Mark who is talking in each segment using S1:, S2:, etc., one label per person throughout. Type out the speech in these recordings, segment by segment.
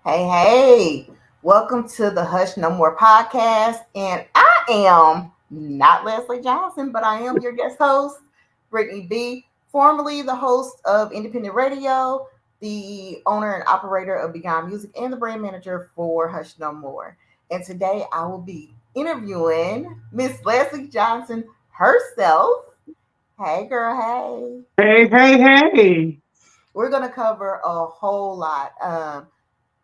S1: Hey, welcome to the Hush No More podcast. And I am not Leslie Johnson, but I am your guest host, Brittany B, formerly the host of Indie.Penned.It Radio, the owner and operator of Beyond Music, and the brand manager for Hush No More. And today I will be interviewing Miss Leslie Johnson herself. Hey, girl, hey.
S2: Hey.
S1: We're going to cover a whole lot.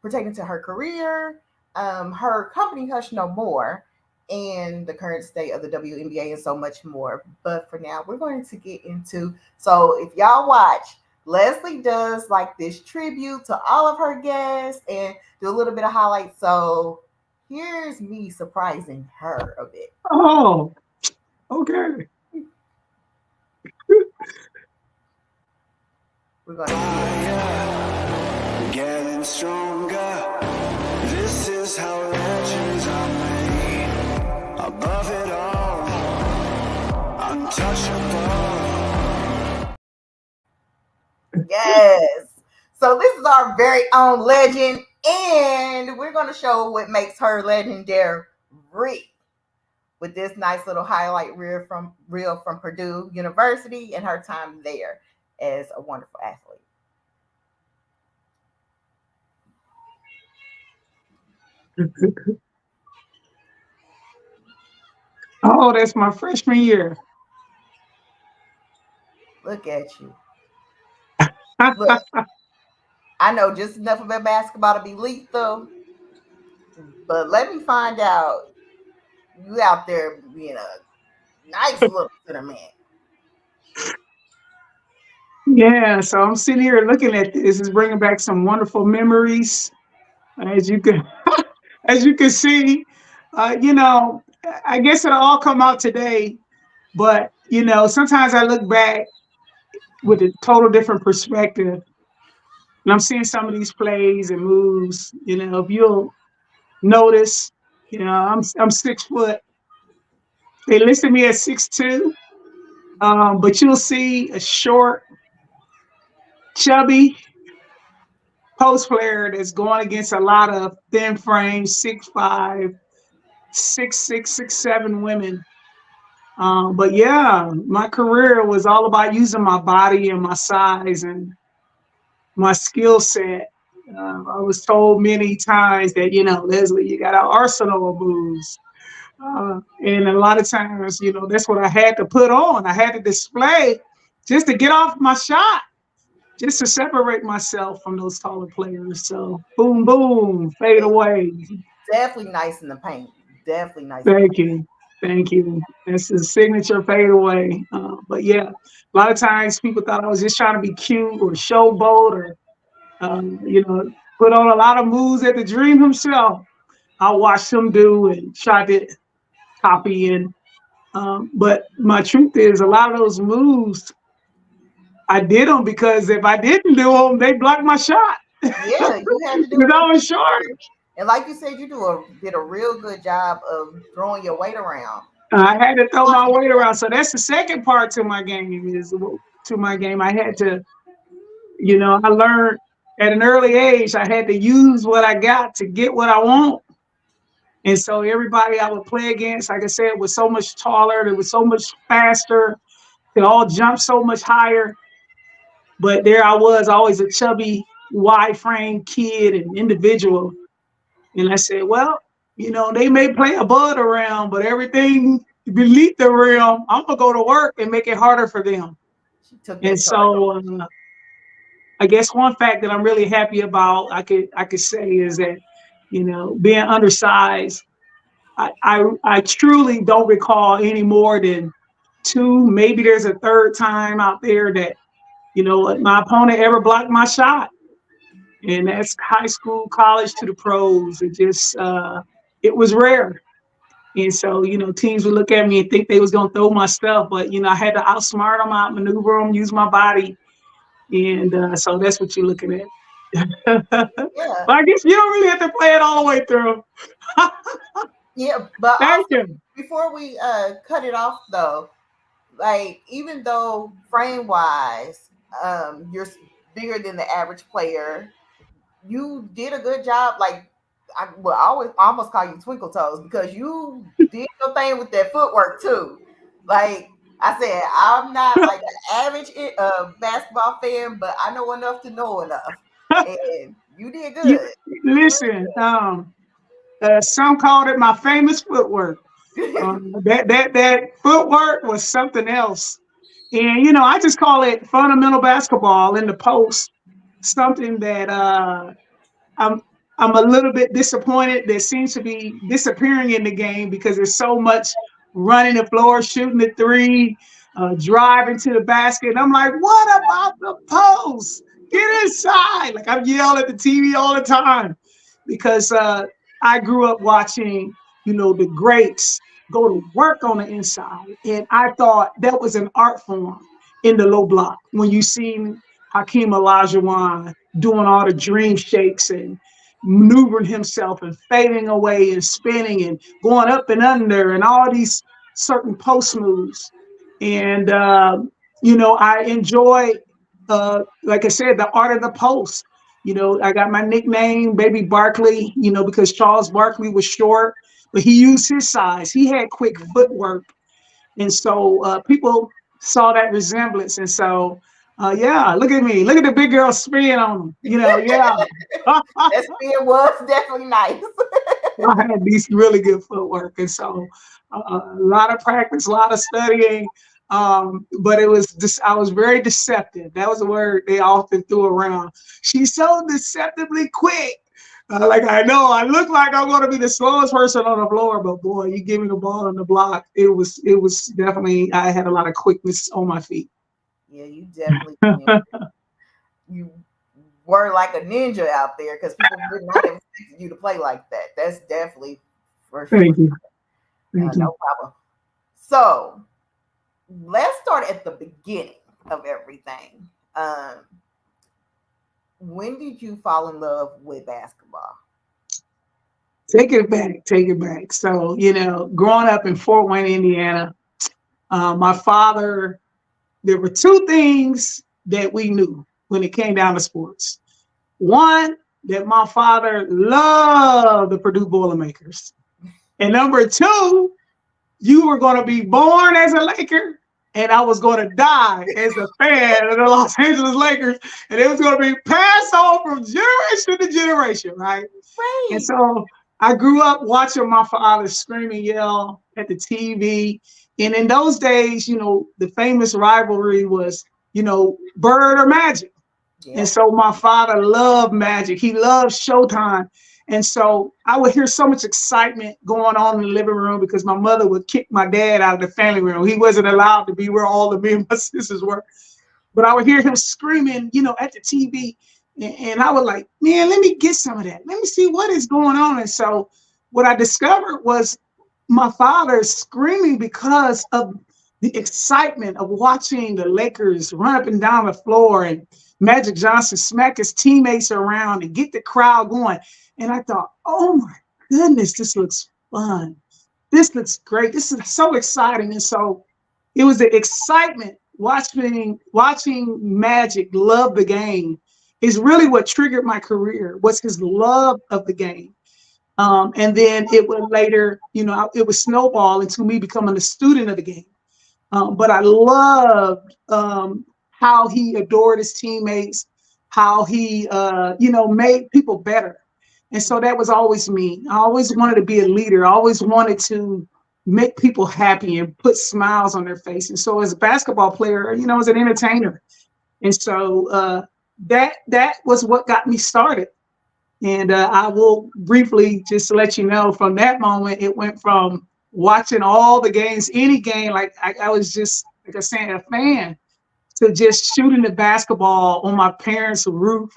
S1: Pertaining to her career, her company Hush No More, and the current state of the WNBA and so much more. But for now, we're going to get into, so if y'all watch, Leslie does like this tribute to all of her guests and do a little bit of highlights. So here's me surprising her a bit.
S2: Oh, okay.
S1: We're going to
S3: getting stronger. This is how legends are made. Above it all, untouchable.
S1: Yes. So this is our very own legend, and we're going to show what makes her legendary with this nice little highlight reel from Purdue University and her time there as a wonderful athlete.
S2: Oh, that's my freshman year.
S1: Look at you. Look, I know just enough about basketball to be lethal, but let me find out you out there being a nice little center man.
S2: Yeah, so I'm sitting here looking at this. It's bringing back some wonderful memories, as you can as you can see. I guess it'll all come out today, but sometimes I look back with a total different perspective, and I'm seeing some of these plays and moves. If you'll notice, I'm 6 foot. They listed me at 6'2", but you'll see a short, chubby post player that's going against a lot of thin frame, 6'5", 6'6", 6'7" women. But yeah, my career was all about using my body and my size and my skill set. I was told many times that, Leslie, you got an arsenal of moves. And a lot of times, that's what I had to put on. I had to display just to get off my shot, just to separate myself from those taller players. So boom, boom, fade away.
S1: Definitely nice in the paint. Definitely nice.
S2: Thank you. That's the signature fade away. But yeah, a lot of times people thought I was just trying to be cute or showboat or, put on a lot of moves that the Dream himself I watched him do and tried to copy. And but my truth is, a lot of those moves, I did them because if I didn't do them, they blocked my shot.
S1: Yeah, you had to do
S2: because I was short.
S1: And like you said, you did a real good job of throwing your weight around.
S2: I had to throw my weight around. So that's the second part to my game. I had to, I learned at an early age, I had to use what I got to get what I want. And so everybody I would play against, like I said, was so much taller. They was so much faster. They all jumped so much higher. But there I was, always a chubby, wide frame kid and individual. And I said, well, they may play above the rim, but everything beneath the rim, I'm going to go to work and make it harder for them. And so I guess one fact that I'm really happy about, I could say is that, being undersized, I truly don't recall any more than 2, maybe there's a third time out there that, my opponent ever blocked my shot. And that's high school, college to the pros. It just, it was rare. And so, teams would look at me and think they was going to throw my stuff, but, I had to outsmart them, outmaneuver them, use my body. And so that's what you're looking at.
S1: Yeah.
S2: But I guess you don't really have to play it all the way through.
S1: Yeah, but
S2: Thank you.
S1: Before we cut it off, though, like, even though frame-wise, you're bigger than the average player. You did a good job. Like, I always almost call you Twinkle Toes because you did your thing with that footwork too. Like I said, I'm not like an average basketball fan, but I know enough to know enough, and you did
S2: You
S1: good.
S2: listen. Some called it my famous footwork. That footwork was something else. And I just call it fundamental basketball in the post. Something that I'm I'm a little bit disappointed that seems to be disappearing in the game because there's so much running the floor, shooting the three, driving to the basket. And I'm like, what about the post? Get inside. Like I'm yelling at the TV all the time because I grew up watching, the greats go to work on the inside. And I thought that was an art form in the low block. When you see Hakeem Olajuwon doing all the dream shakes and maneuvering himself and fading away and spinning and going up and under and all these certain post moves. And, I enjoy, like I said, the art of the post. I got my nickname, Baby Barkley, because Charles Barkley was short, but he used his size. He had quick footwork. And so people saw that resemblance. And so, yeah, look at me. Look at the big girl spin on them. Yeah.
S1: That spin was definitely nice.
S2: I had these really good footwork. And so a lot of practice, a lot of studying. But it was just, I was very deceptive. That was a word they often threw around. She's so deceptively quick. Like I know I look like I'm going to be the slowest person on the floor, but boy, you give me the ball on the block. It was definitely, I had a lot of quickness on my feet.
S1: Yeah, you definitely you were like a ninja out there because people would not have expected you to play like that. That's definitely for sure.
S2: Thank you. Thank you.
S1: No problem. So let's start at the beginning of everything. When did you fall in love with basketball?
S2: Take it back. So, growing up in Fort Wayne, Indiana, my father, there were two things that we knew when it came down to sports. One, that my father loved the Purdue Boilermakers. And number two, you were going to be born as a Laker and I was going to die as a fan of the Los Angeles Lakers. And it was going to be passed on from generation to generation, right?
S1: Right.
S2: And so I grew up watching my father scream and yell at the TV. And in those days, the famous rivalry was, Bird or Magic. Yeah. And so my father loved Magic. He loved Showtime. And so I would hear so much excitement going on in the living room because my mother would kick my dad out of the family room. He wasn't allowed to be where all of me and my sisters were. But I would hear him screaming, at the TV. And I was like, man, let me get some of that. Let me see what is going on. And so what I discovered was my father screaming because of the excitement of watching the Lakers run up and down the floor and Magic Johnson smack his teammates around and get the crowd going. And I thought, oh my goodness, this looks fun. This looks great. This is so exciting. And so it was the excitement watching Magic love the game is really what triggered my career, was his love of the game. And then it would later, it would snowball into me becoming a student of the game. But I loved how he adored his teammates, how he, made people better. And so that was always me. I always wanted to be a leader. I always wanted to make people happy and put smiles on their face. And so as a basketball player, as an entertainer. And so that was what got me started. And I will briefly just let you know from that moment, it went from watching all the games, any game, like I was just, like I said, a fan, to just shooting the basketball on my parents' roof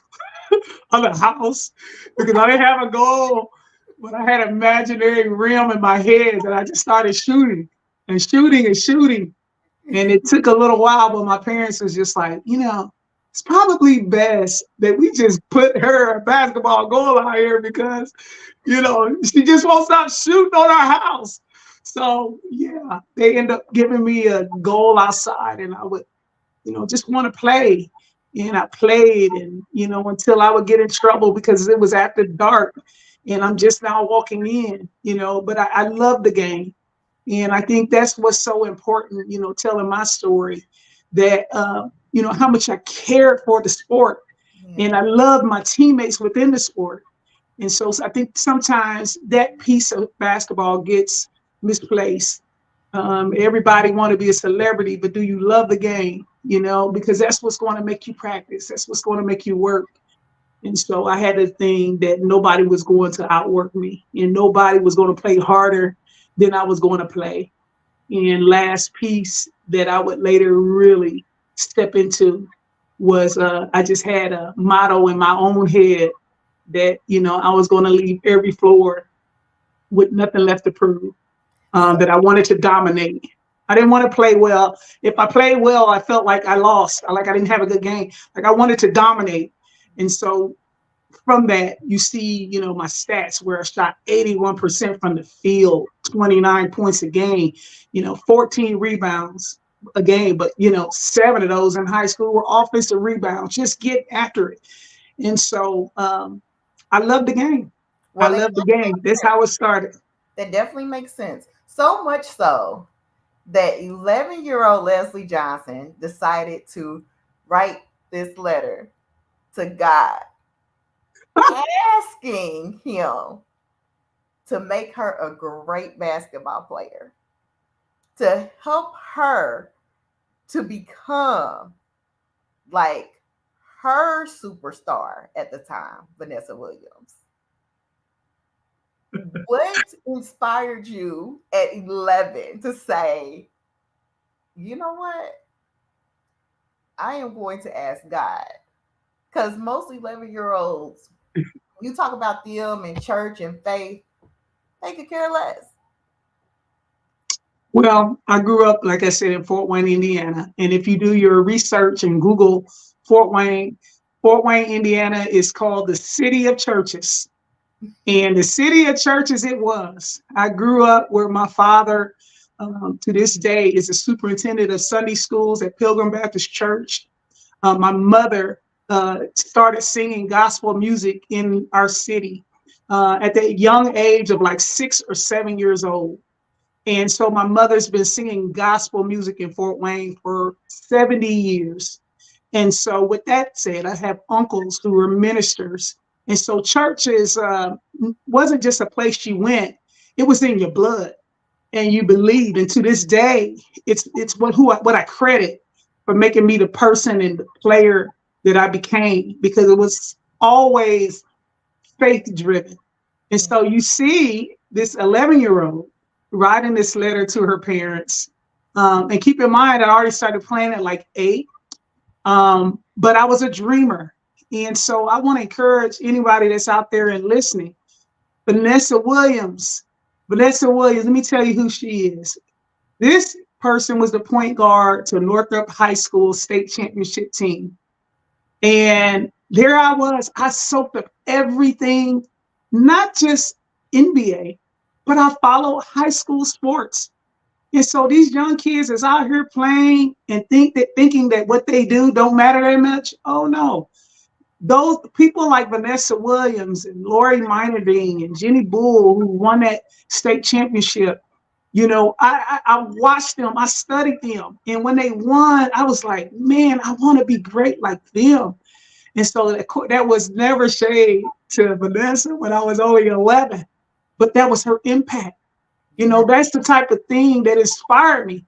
S2: of the house because I didn't have a goal, but I had an imaginary rim in my head that I just started shooting and shooting and shooting. And it took a little while, but my parents was just like, it's probably best that we just put her a basketball goal out here because, she just won't stop shooting on our house. So, yeah, they end up giving me a goal outside and I would, just want to play. and I played, and until I would get in trouble because it was after dark, and I'm just now walking in, but I love the game. And I think that's what's so important, telling my story, that how much I cared for the sport, and I loved my teammates within the sport. And so I think sometimes that piece of basketball gets misplaced. Everybody want to be a celebrity, but do you love the game? Because that's what's going to make you practice. That's what's going to make you work. And so I had a thing that nobody was going to outwork me, and nobody was going to play harder than I was going to play. And last piece that I would later really step into was I just had a motto in my own head that, I was going to leave every floor with nothing left to prove, that I wanted to dominate. I didn't want to play well. If I played well, I felt like I lost, like I didn't have a good game. Like I wanted to dominate. And so from that, you see, my stats where I shot 81% from the field, 29 points a game, 14 rebounds a game. But, 7 of those in high school were offensive rebounds. Just get after it. And so I love the game. I love the game. That's how it started.
S1: That definitely makes sense. So much so that 11-year-old Leslie Johnson decided to write this letter to God, asking him to make her a great basketball player, to help her to become like her superstar at the time, Vanessa Williams. What inspired you at 11 to say, you know what? I am going to ask God. Because most 11-year-olds, you talk about them in church and faith, they could care less.
S2: Well, I grew up, like I said, in Fort Wayne, Indiana. And if you do your research and Google Fort Wayne, Indiana is called the City of Churches. And the City of Churches it was. I grew up where my father, to this day, is a superintendent of Sunday schools at Pilgrim Baptist Church. My mother started singing gospel music in our city at the young age of like 6 or 7 years old. And so my mother's been singing gospel music in Fort Wayne for 70 years. And so with that said, I have uncles who were ministers. And so churches wasn't just a place you went, it was in your blood and you believed. And to this day, it's what I credit for making me the person and the player that I became, because it was always faith driven. And so you see this 11-year-old writing this letter to her parents. And keep in mind, I already started playing at like 8, but I was a dreamer. And so I want to encourage anybody that's out there and listening. Vanessa Williams, let me tell you who she is. This person was the point guard to Northrop High School state championship team. And there I was, I soaked up everything, not just NBA, but I followed high school sports. And so these young kids is out here playing and thinking that what they do don't matter that much. Oh no. Those people like Vanessa Williams and Lori Meinerding and Jenny Bull, who won that state championship, I watched them, I studied them. And when they won, I was like, man, I want to be great like them. And so that was never shade to Vanessa when I was only 11, but that was her impact. That's the type of thing that inspired me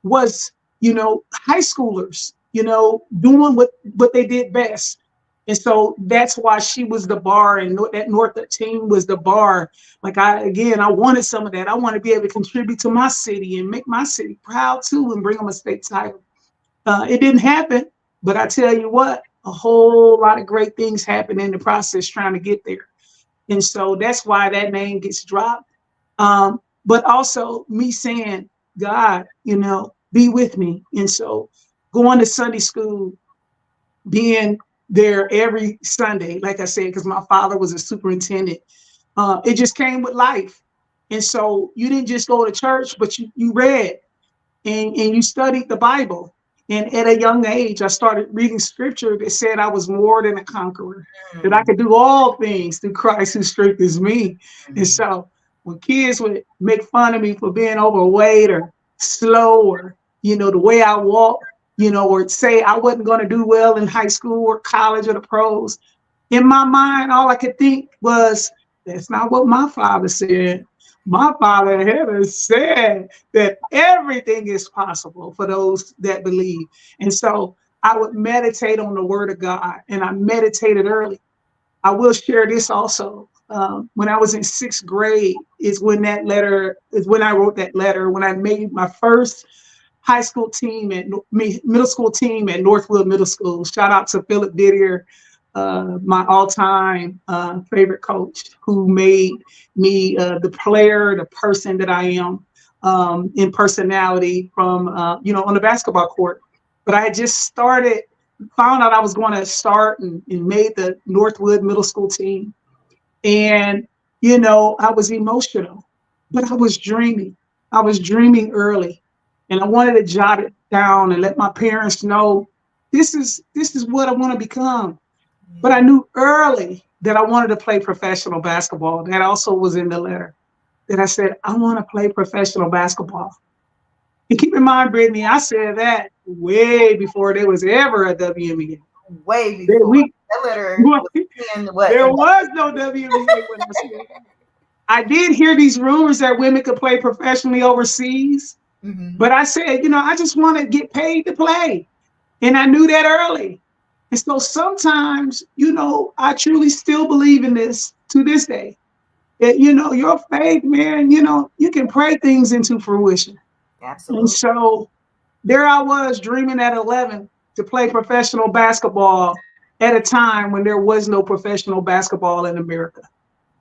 S2: was, high schoolers, doing what they did best. And so that's why she was the bar, and that Northrop team was the bar. Like I wanted some of that. I want to be able to contribute to my city and make my city proud too and bring them a state title. It didn't happen, but I tell you what, a whole lot of great things happen in the process trying to get there. And so that's why that name gets dropped. But also me saying, God, be with me. And so going to Sunday school, being there every Sunday, like I said, because my father was a superintendent, it just came with life. And so you didn't just go to church, but you read and you studied the Bible. And at a young age, I started reading scripture that said I was more than a conqueror, that I
S1: Mm,
S2: could do all things through Christ who strengthens me. And
S1: mm,
S2: so when kids would make fun of me for being overweight or slow or, the way I walk, or say I wasn't going to do well in high school or college or the pros, in my mind, all I could think was, that's not what my father said. My father had said that everything is possible for those that believe. And so I would meditate on the word of God, and I meditated early. I will share this also. When I was in sixth grade is when I wrote that letter, when I made my first high school team middle school team at Northwood Middle School. Shout out to Philip Didier, my all-time favorite coach, who made me the player, the person that I am in personality from, on the basketball court. But I had just found out I was going to start and made the Northwood Middle School team. And, I was emotional, but I was dreaming. I was dreaming early. And I wanted to jot it down and let my parents know this is what I want to become. But I
S1: yeah.
S2: knew early that I wanted to play professional basketball. That also was in the letter. That I said, I want to play professional basketball. And keep in mind, Brittany, I said that way before there was ever a WNBA.
S1: Way
S2: That
S1: before
S2: we
S1: that letter was in what
S2: There
S1: in
S2: was no WNBA when I said that. I did hear these rumors that women could play professionally overseas,
S1: hmm
S2: but I said, I just want to get paid to play. And I knew that early. And so sometimes, I truly still believe in this to this day. That, your faith, man, you can pray things into fruition. And
S1: absolutely.
S2: so there I was dreaming at 11 to play professional basketball at a time when there was no professional basketball in America.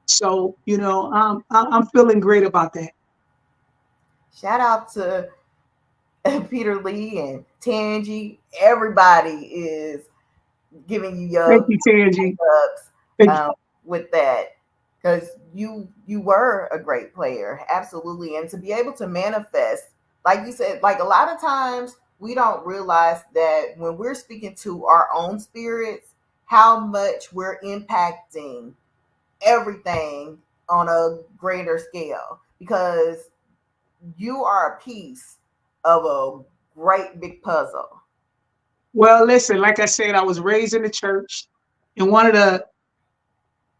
S2: So, I'm feeling great about that.
S1: Shout out to Peter Lee and Tangi. Everybody is giving you
S2: Thank
S1: your
S2: you, Tangi.
S1: ups
S2: Thank you.
S1: um, with that because you were a great player, absolutely, and to be able to manifest, like you said, like a lot of times we don't realize that when we're speaking to our own spirits, how much we're impacting everything on a greater scale because you are a piece of a great big puzzle.
S2: Well, listen, like I said, I was raised in the church, and one of the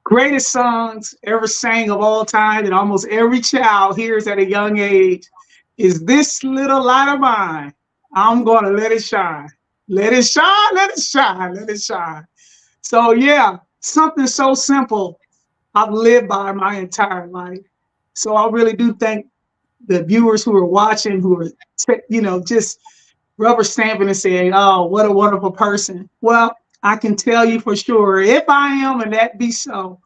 S2: greatest songs ever sang of all time that almost every child hears at a young age is "This Little Light of Mine. I'm going to let it shine. Let it shine, let it shine, let it shine." So, yeah, something so simple I've lived by my entire life. So I really do thank the viewers who are watching, who are, just rubber stamping and saying, "Oh, what a wonderful person." Well, I can tell you for sure, if I am, and that be so,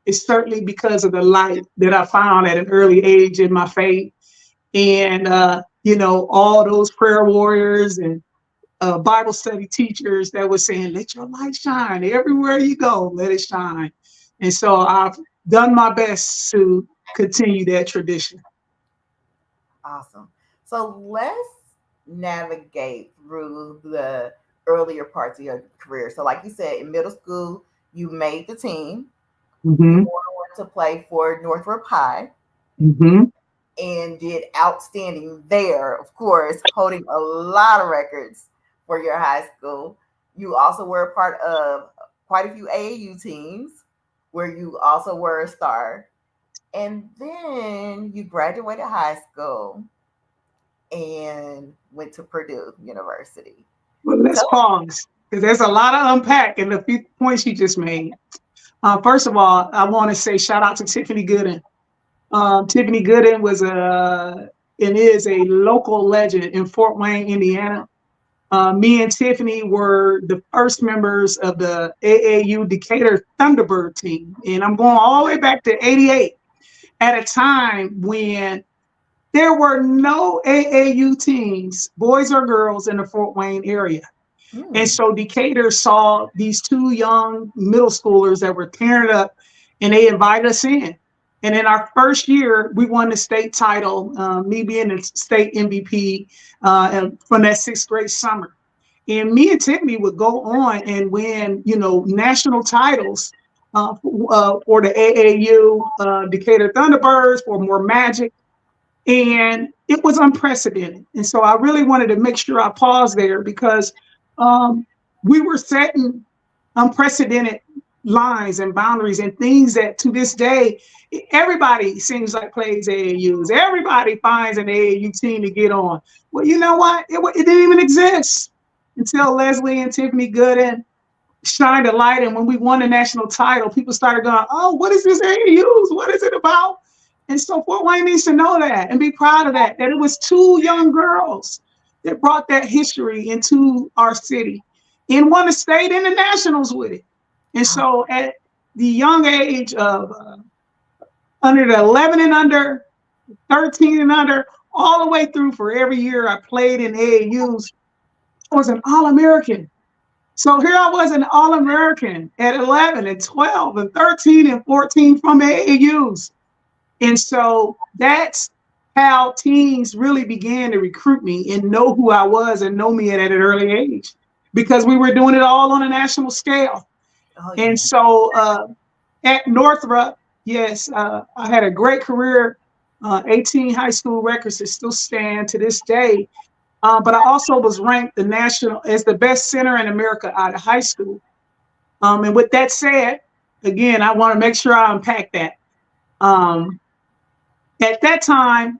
S2: it's certainly because of the light that I found at an early age in my faith. And, all those prayer warriors and Bible study teachers that were saying, "Let your light shine everywhere you go, let it shine." And so I've done my best to continue that tradition.
S1: Awesome. So let's navigate through the earlier parts of your career. So, like you said, in middle school, you made the team. You
S2: Mm-hmm.
S1: went to play for Northrop High
S2: Mm-hmm.
S1: and did outstanding there, of course, holding a lot of records for your high school. You also were a part of quite a few AAU teams where you also were a star. And then you graduated high school and went to Purdue University.
S2: Well, let's
S1: Tell
S2: pause because there's a lot to unpack in the few points you just made. First of all, I want to say shout out to Tiffany Gooden. Tiffany Gooden was and is a local legend in Fort Wayne, Indiana. Me and Tiffany were the first members of the AAU Decatur Thunderbird team. And I'm going all the way back to 88 at a time when there were no AAU teams, boys or girls, in the Fort Wayne area. And
S1: hmm,
S2: so Decatur saw these two young middle schoolers that were tearing it up, and they invited us in. And in our first year, we won the state title, me being the state MVP from that sixth grade summer. And me and Tiffany would go on and win, national titles for the AAU, Decatur Thunderbirds, for More Magic. And it was unprecedented. And so I really wanted to make sure I paused there because we were setting unprecedented lines and boundaries and things that to this day, everybody seems like plays AAUs. Everybody finds an AAU team to get on. Well, you know what? It didn't even exist until Leslie and Tiffany Gooden shined a light. And when we won the national title, people started going, oh, what is this AAUs? What is it about? And so Fort Wayne needs to know that and be proud of that it was two young girls that brought that history into our city and won the state and the nationals with it. And so at the young age of under the 11 and under, 13 and under, all the way through for every year I played in AAUs, I was an All-American. So here I was an All-American at 11 and 12 and 13 and 14 from AAUs. And so that's how teams really began to recruit me and know who I was and know me at an early age, because we were doing it all on a national scale. Oh, yeah. And so at Northrop, yes, I had a great career, 18 high school records that still stand to this day. But I also was ranked as the best center in America out of high school. And with that said, again, I want to make sure I unpack that. At that time,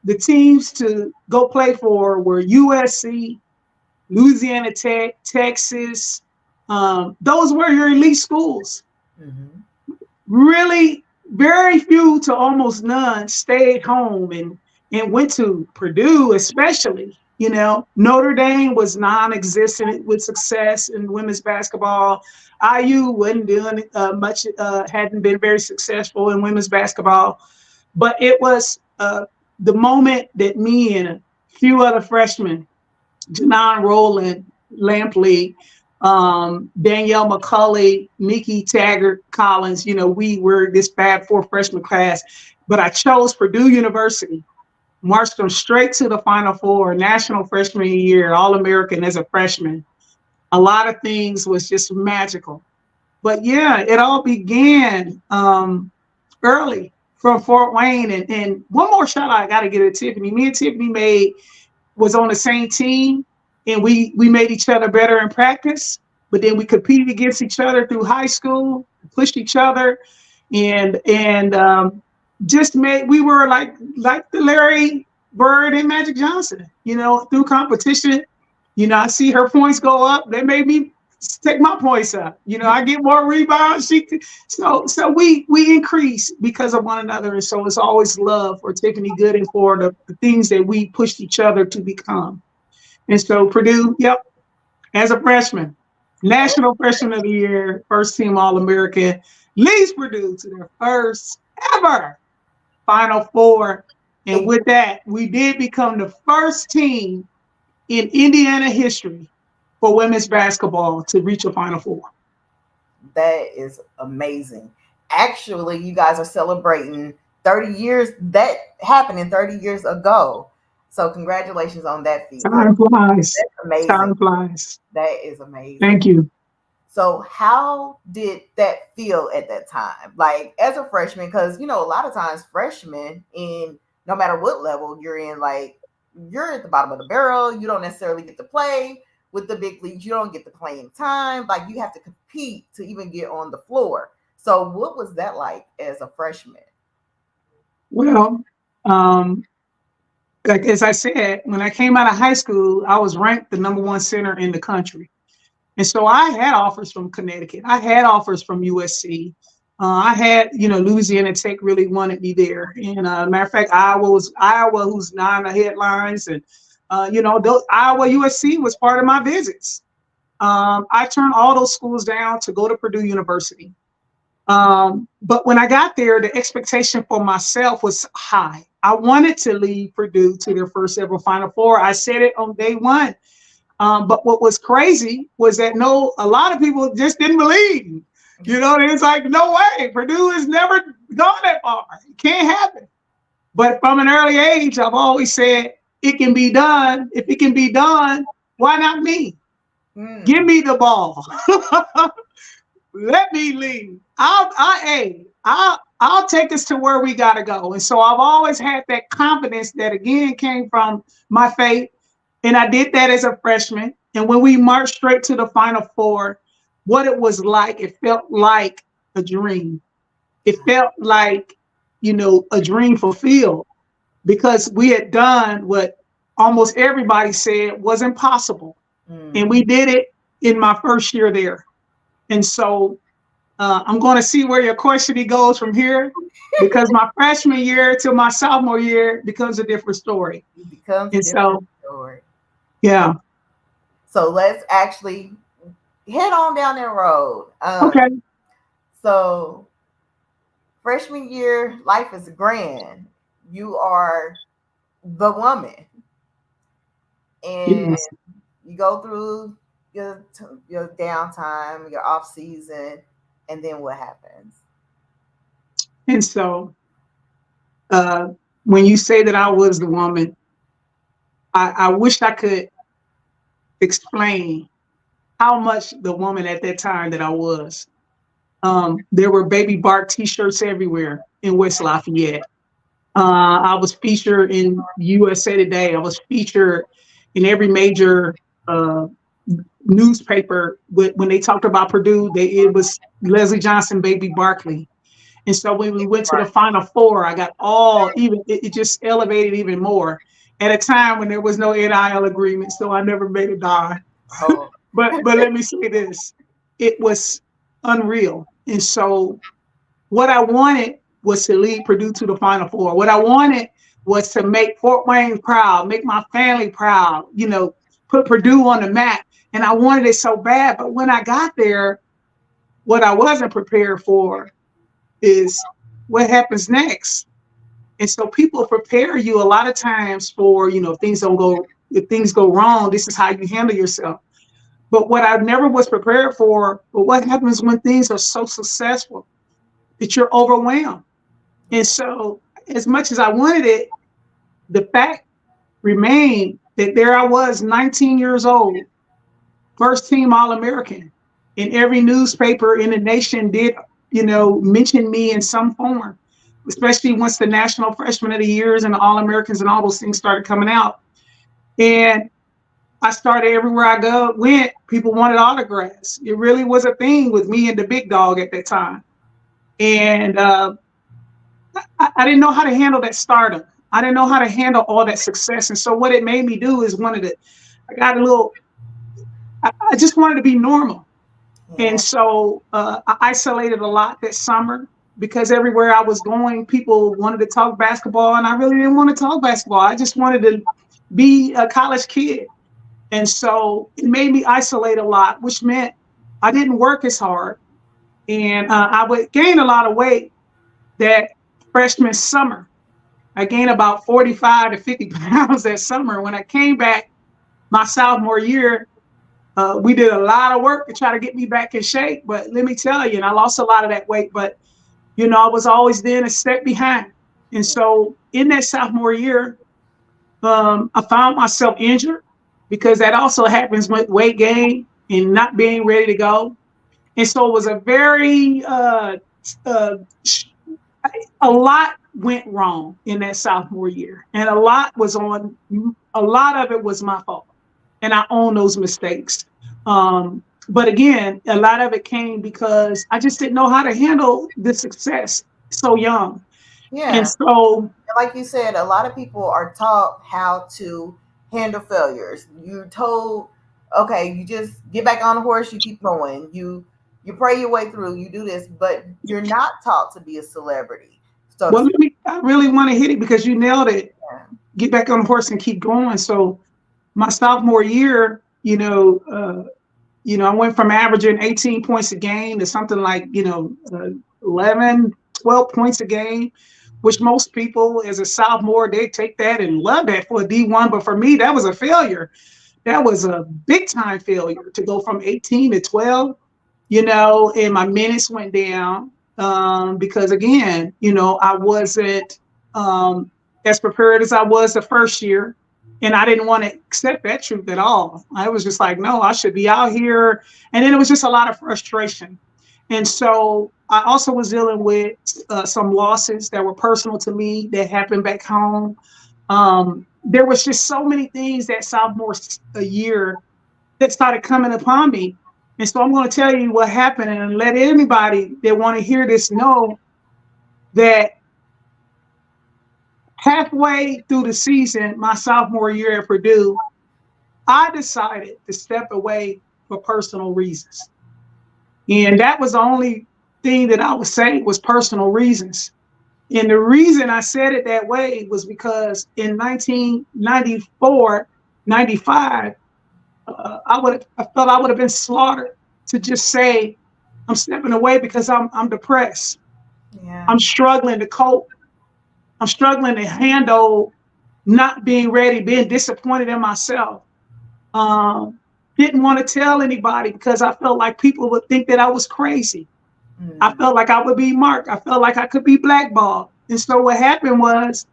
S2: the teams to go play for were USC, Louisiana Tech, Texas. Those were your elite schools. Mm-hmm. Really, very few to almost none stayed home and went to Purdue, especially. Notre Dame was non-existent with success in women's basketball. IU wasn't doing much, hadn't been very successful in women's basketball. But it was the moment that me and a few other freshmen, Janon Rowland, Lampley, Danielle McCulley, Mickey Taggart Collins, we were this Fab Four freshman class. But I chose Purdue University, marched them straight to the Final Four, national freshman year, All-American as a freshman. A lot of things was just magical. But yeah, it all began early from Fort Wayne. And one more shout out I got to give it to Tiffany. Me and Tiffany was on the same team, and we made each other better in practice, but then we competed against each other through high school, pushed each other, and we were like the Larry Bird and Magic Johnson, through competition. I see her points go up. They made me take my points up. I get more rebounds. So we increase because of one another. And so it's always love for Tiffany Gooden for the things that we pushed each other to become. And so Purdue, yep, as a freshman, National Freshman of the Year, first team All-American, leads Purdue to their first ever Final Four. And with that, we did become the first team in Indiana history for women's basketball to reach a Final Four.
S1: That is amazing. Actually, you guys are celebrating 30 years. That happened 30 years ago. So congratulations on that feat.
S2: Time flies.
S1: That's amazing.
S2: Time flies.
S1: That is amazing.
S2: Thank you.
S1: So how did that feel at that time? Like as a freshman, because, a lot of times freshmen in no matter what level you're in, like you're at the bottom of the barrel. You don't necessarily get to play with the big leagues. You don't get to play in time. Like you have to compete to even get on the floor. So what was that like as a freshman?
S2: Well, like as I said, when I came out of high school, I was ranked the number one center in the country. And so I had offers from Connecticut. I had offers from USC. I had, Louisiana Tech really wanted me there. And matter of fact, Iowa, who's now in the headlines. And, Iowa USC was part of my visits. I turned all those schools down to go to Purdue University. But when I got there, the expectation for myself was high. I wanted to lead Purdue to their first ever Final Four. I said it on day one. But what was crazy was that a lot of people just didn't believe. It's like, no way, Purdue has never gone that far. It can't happen. But from an early age, I've always said it can be done. If it can be done, why not me? Give me the ball. Let me lead. I'll take us to where we gotta go. And so I've always had that confidence that again came from my faith. And I did that as a freshman. And when we marched straight to the Final Four, what it was like, it felt like a dream. It felt like, a dream fulfilled because we had done what almost everybody said was impossible. And we did it in my first year there. And so I'm going to see where your questioning goes from here because my freshman year to my sophomore year becomes a different story.
S1: It becomes a different story.
S2: Yeah.
S1: So let's actually head on down that road.
S2: Okay.
S1: So freshman year, life is grand. You are the woman. And
S2: yes.
S1: You go through your downtime, your off season, and then what happens?
S2: And so when you say that I was the woman, I wish I could explain how much the woman at that time that I was. There were Baby Bark t-shirts everywhere in West Lafayette. I was featured in USA Today. I was featured in every major newspaper. When they talked about Purdue, it was Leslie Johnson, Baby Barkley. And so when we went to the Final Four, I got it just elevated even more at a time when there was no NIL agreement. So I never made a dime.
S1: Oh.
S2: But let me say this, it was unreal. And so what I wanted was to lead Purdue to the Final Four. What I wanted was to make Fort Wayne proud, make my family proud, put Purdue on the map. And I wanted it so bad. But when I got there, what I wasn't prepared for is what happens next. And so people prepare you a lot of times for, if things go wrong, this is how you handle yourself. But what I never was prepared for, but what happens when things are so successful that you're overwhelmed. And so as much as I wanted it, the fact remained that there I was, 19 years old, first team All-American. And every newspaper in the nation did, mention me in some form, especially once the National Freshman of the Years and the All-Americans and all those things started coming out. And I started everywhere I went, people wanted autographs. It really was a thing with me and the big dog at that time. And I didn't know how to handle that stardom. I didn't know how to handle all that success. And so what it made me do is I just wanted to be normal. Yeah. And so I isolated a lot that summer because everywhere I was going, people wanted to talk basketball and I really didn't want to talk basketball. I just wanted to be a college kid. And so it made me isolate a lot, which meant I didn't work as hard. And I would gain a lot of weight that freshman summer. I gained about 45 to 50 pounds that summer. When I came back my sophomore year, we did a lot of work to try to get me back in shape. But let me tell you, and I lost a lot of that weight, but, I was always then a step behind. And so in that sophomore year, I found myself injured because that also happens with weight gain and not being ready to go. And so it was a very, a lot went wrong in that sophomore year. And a lot of it was my fault. And I own those mistakes. But again, a lot of it came because I just didn't know how to handle the success so young.
S1: Yeah.
S2: And so,
S1: like you said, a lot of people are taught how to handle failures. You're told, okay, you just get back on the horse, you keep going. You pray your way through, you do this, but you're not taught to be a celebrity. So
S2: I really want to hit it because you nailed it. Yeah. Get back on the horse and keep going. So my sophomore year, I went from averaging 18 points a game to something like, 11, 12 points a game, which most people as a sophomore, they take that and love that for a D1. But for me, that was a failure. That was a big time failure to go from 18 to 12, and my minutes went down because again, I wasn't as prepared as I was the first year. And I didn't want to accept that truth at all. I was just like, no, I should be out here. And then it was just a lot of frustration. And so I also was dealing with some losses that were personal to me that happened back home. There was just so many things that sophomore year that started coming upon me. And so I'm going to tell you what happened and let anybody that want to hear this know that halfway through the season, my sophomore year at Purdue, I decided to step away for personal reasons. And that was the only thing that I would say was personal reasons. And the reason I said it that way was because in 1994, 95, I felt I would have been slaughtered to just say I'm stepping away because I'm depressed.
S1: Yeah.
S2: I'm struggling to cope. I'm struggling to handle not being ready, being disappointed in myself. Didn't want to tell anybody because I felt like people would think that I was crazy. I felt like I would be marked. I felt like I could be blackballed. And so what happened was,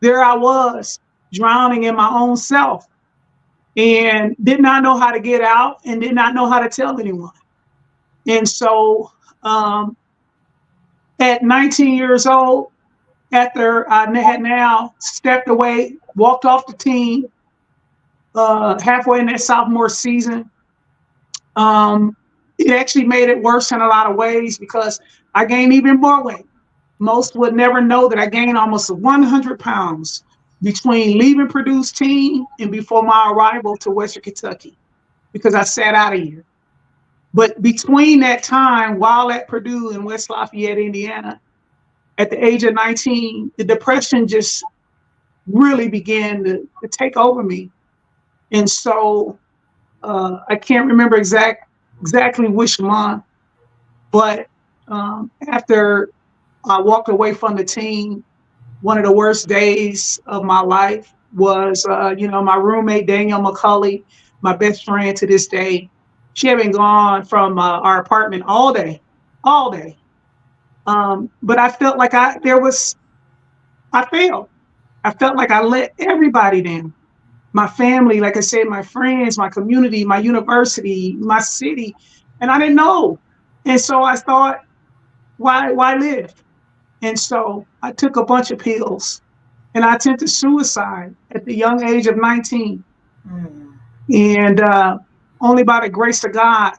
S2: there I was drowning in my own self and did not know how to get out and did not know how to tell anyone. And so at 19 years old, after I had now stepped away, walked off the team halfway in that sophomore season, it actually made it worse in a lot of ways because I gained even more weight. Most would never know that I gained almost 100 pounds between leaving Purdue's team and before my arrival to Western Kentucky because I sat out a year. But between that time, while at Purdue in West Lafayette, Indiana, at the age of 19, the depression just really began to take over me. And so I can't remember exactly which month, but after I walked away from the team, one of the worst days of my life was, my roommate, Danielle McCulley, my best friend to this day. She had been gone from our apartment all day. But I felt like I failed. I felt like I let everybody down. My family, like I said, my friends, my community, my university, my city, and I didn't know. And so I thought, why live? And so I took a bunch of pills and I attempted suicide at the young age of 19. And only by the grace of God,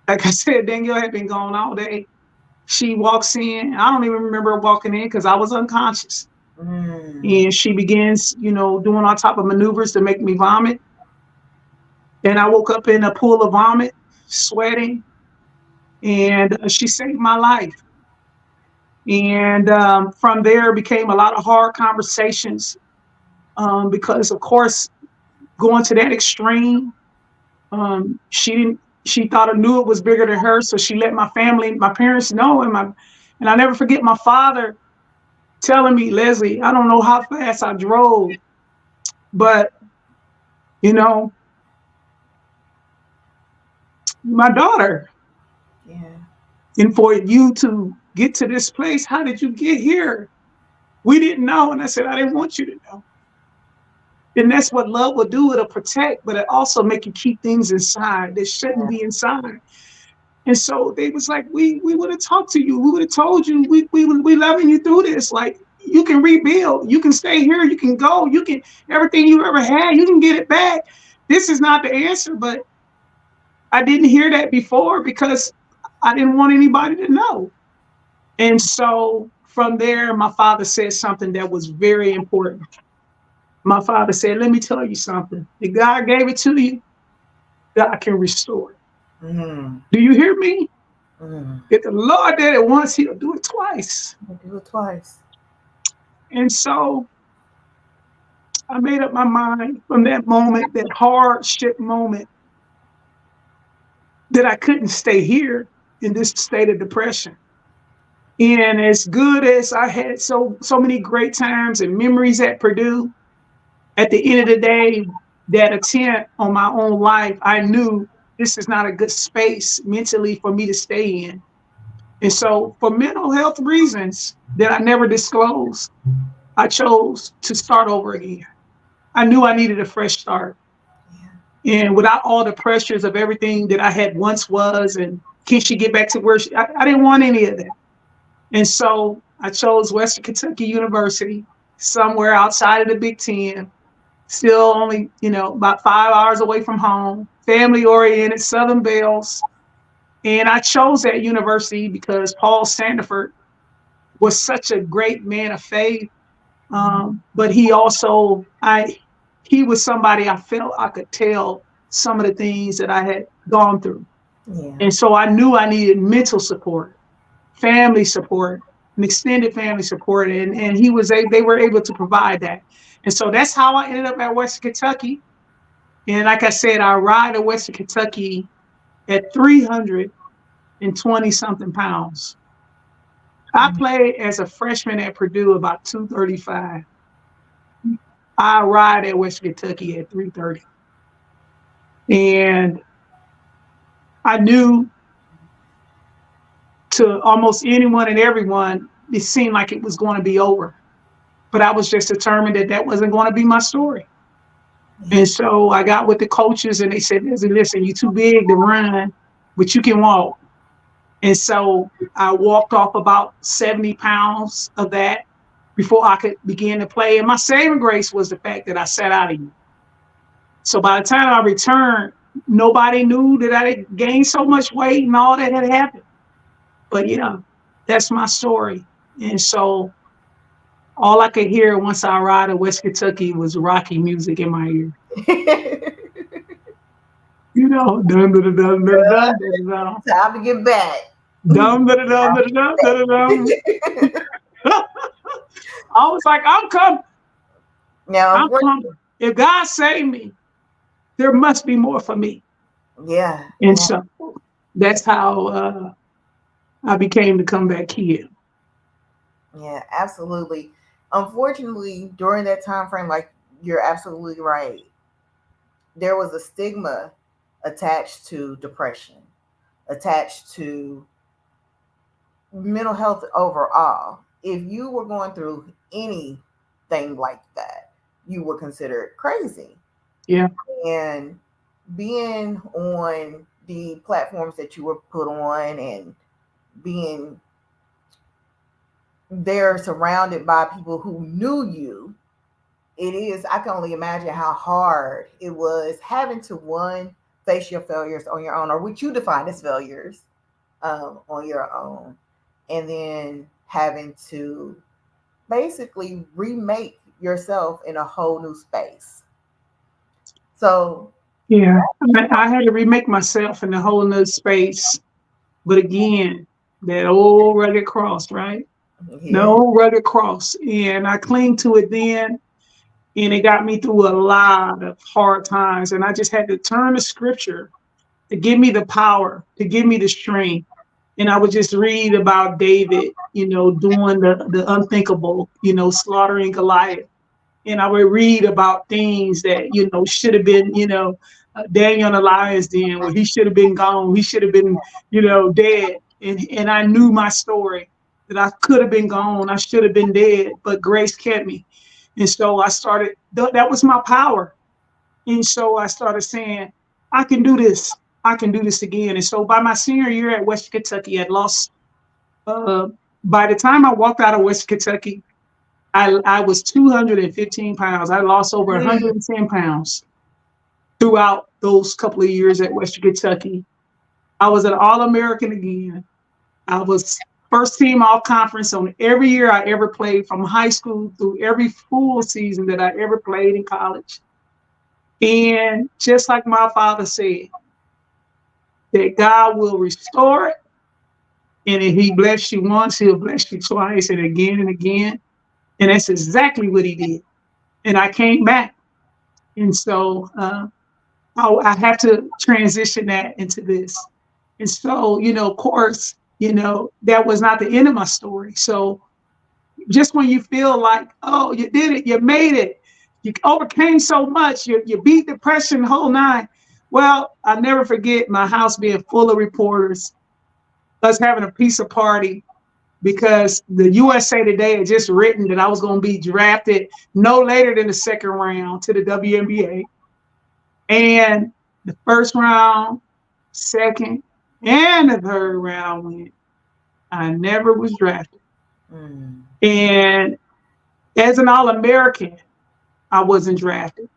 S2: like I said, Danielle had been gone all day. She walks in. I don't even remember walking in because I was unconscious. And she begins, doing all type of maneuvers to make me vomit. And I woke up in a pool of vomit, sweating, and she saved my life. And from there became a lot of hard conversations because, of course, going to that extreme, she thought I knew it was bigger than her, so she let my parents know. And I never forget my father telling me, Leslie, I don't know how fast I drove, but my daughter.
S1: Yeah.
S2: And for you to get to this place, how did you get here? We didn't know. And I said, I didn't want you to know. And that's what love will do. It'll protect, but it also make you keep things inside that shouldn't be inside. And so they was like, we would have talked to you. We would have told you, we loving you through this. Like, you can rebuild. You can stay here. You can go. You can, everything you ever had, you can get it back. This is not the answer, but I didn't hear that before because I didn't want anybody to know. And so from there, my father said something that was very important. My father said, let me tell you something. If God gave it to you, God can restore it. Do you hear me? If the Lord did it once, he'll do it twice.
S1: He'll do it twice.
S2: And so I made up my mind from that moment, that hardship moment, that I couldn't stay here in this state of depression. And as good as I had so many great times and memories at Purdue, at the end of the day, that attempt on my own life, I knew this is not a good space mentally for me to stay in. And so for mental health reasons that I never disclosed, I chose to start over again. I knew I needed a fresh start. And without all the pressures of everything that I had once was, and can she get back to where I didn't want any of that. And so I chose Western Kentucky University, somewhere outside of the Big Ten, still only, about 5 hours away from home, family oriented, Southern Bells. And I chose that university because Paul Sandiford was such a great man of faith. But he also, he was somebody I felt I could tell some of the things that I had gone through.
S1: Yeah.
S2: And so I knew I needed mental support, family support, and extended family support. And they were able to provide that. And so that's how I ended up at Western Kentucky. And like I said, I arrived at Western Kentucky at 320 something pounds. I played as a freshman at Purdue about 235. I arrived at Western Kentucky at 330. And I knew to almost anyone and everyone, it seemed like it was going to be over. But I was just determined that that wasn't going to be my story. And so I got with the coaches and they said, listen, you're too big to run, but you can walk. And so I walked off about 70 pounds of that before I could begin to play. And my saving grace was the fact that I sat out a year. So by the time I returned, nobody knew that I had gained so much weight and all that had happened. But that's my story. And so all I could hear once I arrived at West Kentucky was Rocky music in my ear. Dun dun dun dun dun dun.
S1: Time to get back.
S2: Dum dum dum dum dum dum. I was like, I'm coming.
S1: Now,
S2: I'm coming. If God saved me, there must be more for me.
S1: Yeah.
S2: And so that's how I became the comeback kid.
S1: Yeah, absolutely. Unfortunately, during that time frame, like you're absolutely right, there was a stigma attached to depression, attached to mental health overall. If you were going through anything like that, you were considered crazy.
S2: Yeah.
S1: And being on the platforms that you were put on and being there surrounded by people who knew you, I can only imagine how hard it was having to, one, face your failures on your own, or what you define as failures on your own, and then having to basically remake yourself in a whole new space. So
S2: yeah, I had to remake myself in a whole new space. But again, that old rugged cross, right?
S1: yeah.
S2: The old rugged cross. And I cling to it then. And it got me through a lot of hard times. And I just had to turn to scripture to give me the power, to give me the strength. And I would just read about David, doing the unthinkable, slaughtering Goliath. And I would read about things that, should have been, Daniel in the lion's den, where he should have been gone. He should have been, dead. And I knew my story, that I could have been gone. I should have been dead, but grace kept me. And so I started, that was my power. And so I started saying, I can do this. I can do this again. And so by my senior year at Western Kentucky, I'd lost, by the time I walked out of Western Kentucky, I was 215 pounds. I lost over 110 pounds throughout those couple of years at Western Kentucky. I was an All-American again. I was first team all-conference on every year I ever played, from high school through every full season that I ever played in college. And just like my father said, that God will restore it. And if he blessed you once, he'll bless you twice and again and again. And that's exactly what he did. And I came back. And so I have to transition that into this. And so, of course, that was not the end of my story. So just when you feel like, oh, you did it, you made it, you overcame so much, you beat depression the whole nine. Well, I'll never forget my house being full of reporters, us having a pizza party, because the USA Today had just written that I was going to be drafted no later than the second round to the WNBA. And the first round, second, and the third round went. I never was drafted. And as an All-American, I wasn't drafted.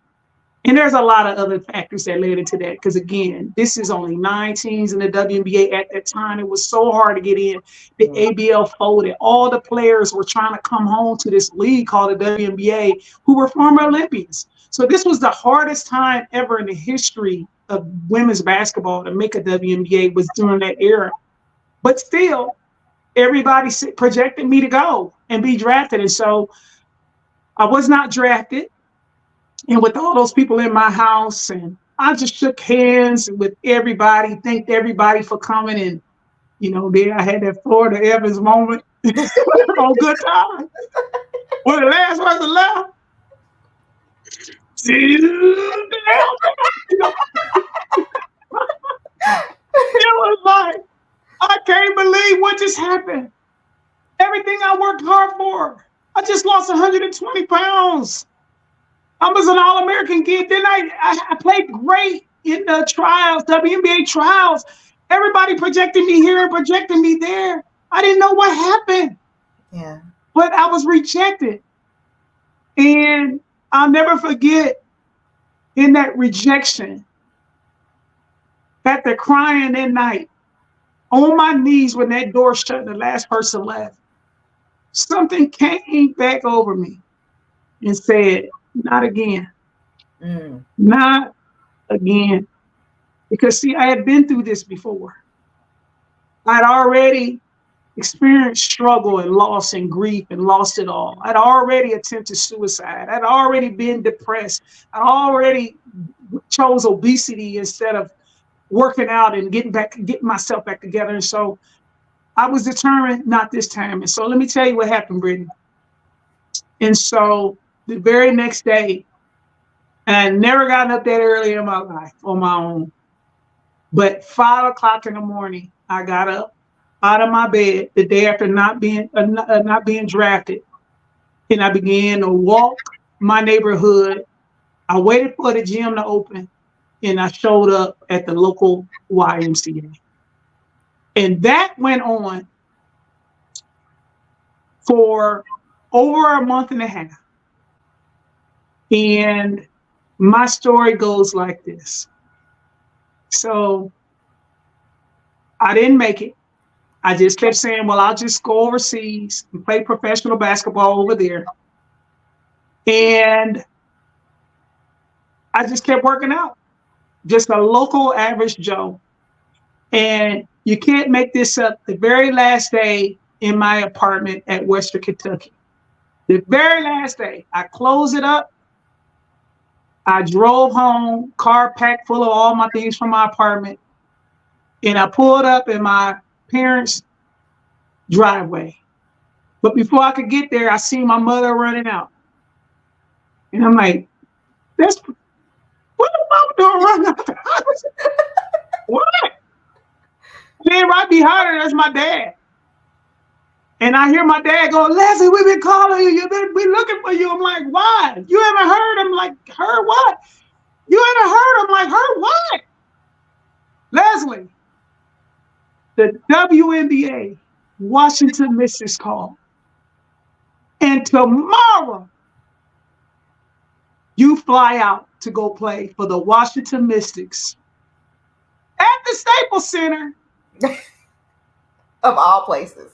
S2: And there's a lot of other factors that led into that. Because again, this is only 9 teams in the WNBA at that time. It was so hard to get in. The ABL folded. All the players were trying to come home to this league called the WNBA who were former Olympians. So this was the hardest time ever in the history of women's basketball to make a WNBA was during that era. But still, everybody projected me to go and be drafted. And so I was not drafted. And with all those people in my house, and I just shook hands with everybody, thanked everybody for coming. And, you know, then I had that Florida Evans moment on Good Time. When the last person left, it was like, I can't believe what just happened. Everything I worked hard for. I just lost 120 pounds. I was an All-American kid. Then I played great in the trials, WNBA trials. Everybody projected me here and projected me there. I didn't know what happened.
S1: Yeah.
S2: But I was rejected. And I'll never forget in that rejection, after crying that night, on my knees when that door shut and the last person left, something came back over me and said, not again. Not again. Because see, I had been through this before. I'd already experienced struggle and loss and grief and lost it all. I'd already attempted suicide. I'd already been depressed. I already chose obesity instead of working out and getting myself back together. And so I was determined not this time. And so let me tell you what happened, Brittany. And so the very next day, and I never gotten up that early in my life on my own, but 5 o'clock in the morning, I got up out of my bed the day after not being drafted, and I began to walk my neighborhood. I waited for the gym to open, and I showed up at the local YMCA. And that went on for over a month and a half. And my story goes like this. So I didn't make it. I just kept saying, well, I'll just go overseas and play professional basketball over there. And I just kept working out. Just a local average Joe. And you can't make this up. The very last day in my apartment at Western Kentucky, the very last day, I closed it up. I drove home, car packed full of all my things from my apartment. And I pulled up in my parents' driveway. But before I could get there, I seen my mother running out. And I'm like, what the mama doing running out the house? What? And then right behind her, that's my dad. And I hear my dad go, Leslie, we've been calling you. We looking for you. I'm like, why? You haven't heard? I'm like, heard what? You haven't heard? I'm like, heard what? Leslie, the WNBA, Washington Mystics call. And tomorrow, you fly out to go play for the Washington Mystics at the Staples Center.
S1: Of all places.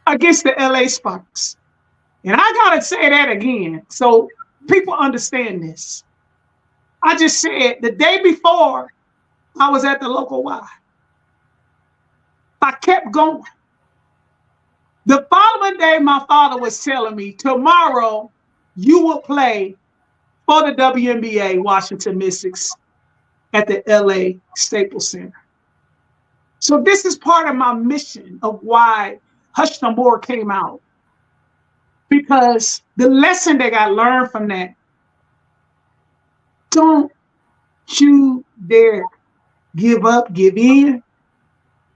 S2: Against the LA Sparks. And I gotta say that again so people understand this. I just said the day before I was at the local Y. I kept going. The following day, my father was telling me, tomorrow you will play for the WNBA Washington Mystics at the LA Staples Center. So this is part of my mission of why Hush No More came out, because the lesson that I learned from that, don't you dare give up, give in.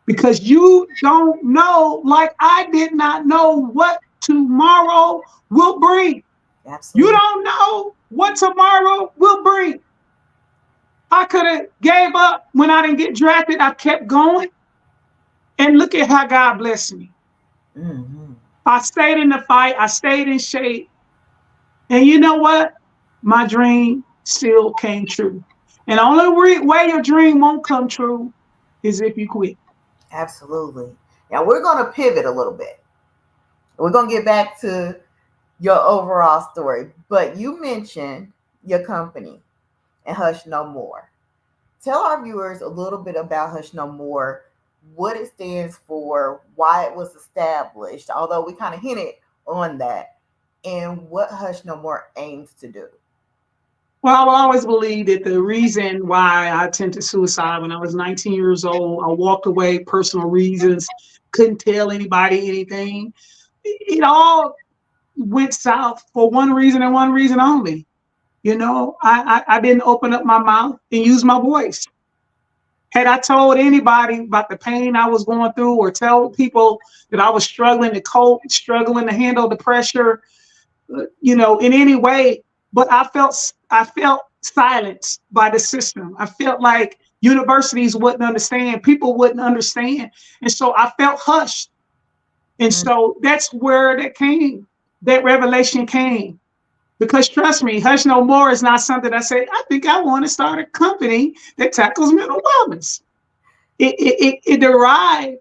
S2: because you don't know, like I did not know what tomorrow will bring. You
S1: Absolutely.
S2: don't know what tomorrow will bring. I could have gave up when I didn't get drafted. I kept going. And look at how God blessed me.
S1: Mm-hmm.
S2: I stayed in the fight. I stayed in shape. And you know what? My dream still came true. And the only way your dream won't come true is if you quit.
S1: Absolutely. Now we're going to pivot a little bit. We're going to get back to your overall story, but you mentioned your company and Hush No More. Tell our viewers a little bit about Hush No More, what it stands for, why it was established, although we kind of hinted on that, and what Hush No More aims to do.
S2: Well, I will always believe that the reason why I attempted suicide when I was 19 years old, I walked away, personal reasons, couldn't tell anybody anything. It all went south for one reason and one reason only. You know, I didn't open up my mouth and use my voice. Had I told anybody about the pain I was going through or tell people that I was struggling to cope, struggling to handle the pressure, in any way, but I felt silenced by the system. I felt like universities wouldn't understand, people wouldn't understand. And so I felt hushed. And
S1: Mm.
S2: so that's where that revelation came. Because trust me, Hush No More is not something I say, I think I want to start a company that tackles mental wellness. It derived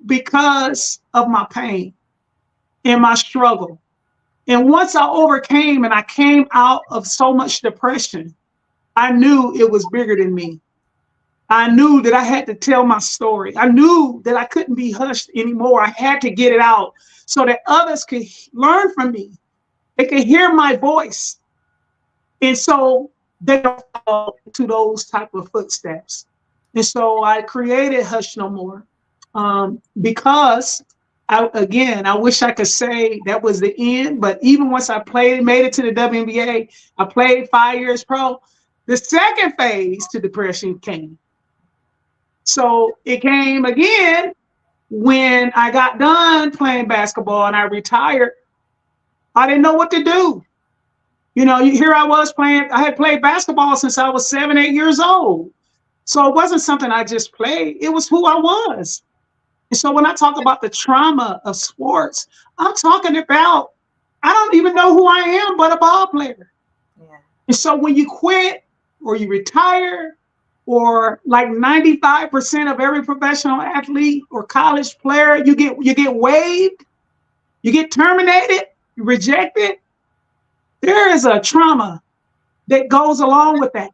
S2: because of my pain and my struggle. And once I overcame and I came out of so much depression, I knew it was bigger than me. I knew that I had to tell my story. I knew that I couldn't be hushed anymore. I had to get it out so that others could learn from me. They could hear my voice. And so they don't fall into those type of footsteps. And so I created Hush No More because I wish I could say that was the end, but even once I made it to the WNBA, I played 5 years pro. The second phase to depression came. So it came again when I got done playing basketball and I retired. I didn't know what to do. Here I was I had played basketball since I was 7, 8 years old. So it wasn't something I just played. It was who I was. And so when I talk about the trauma of sports, I'm talking about, I don't even know who I am but a ball player.
S1: Yeah.
S2: And so when you quit or you retire, or like 95% of every professional athlete or college player, you get waived, you get terminated, you rejected. There is a trauma that goes along with that.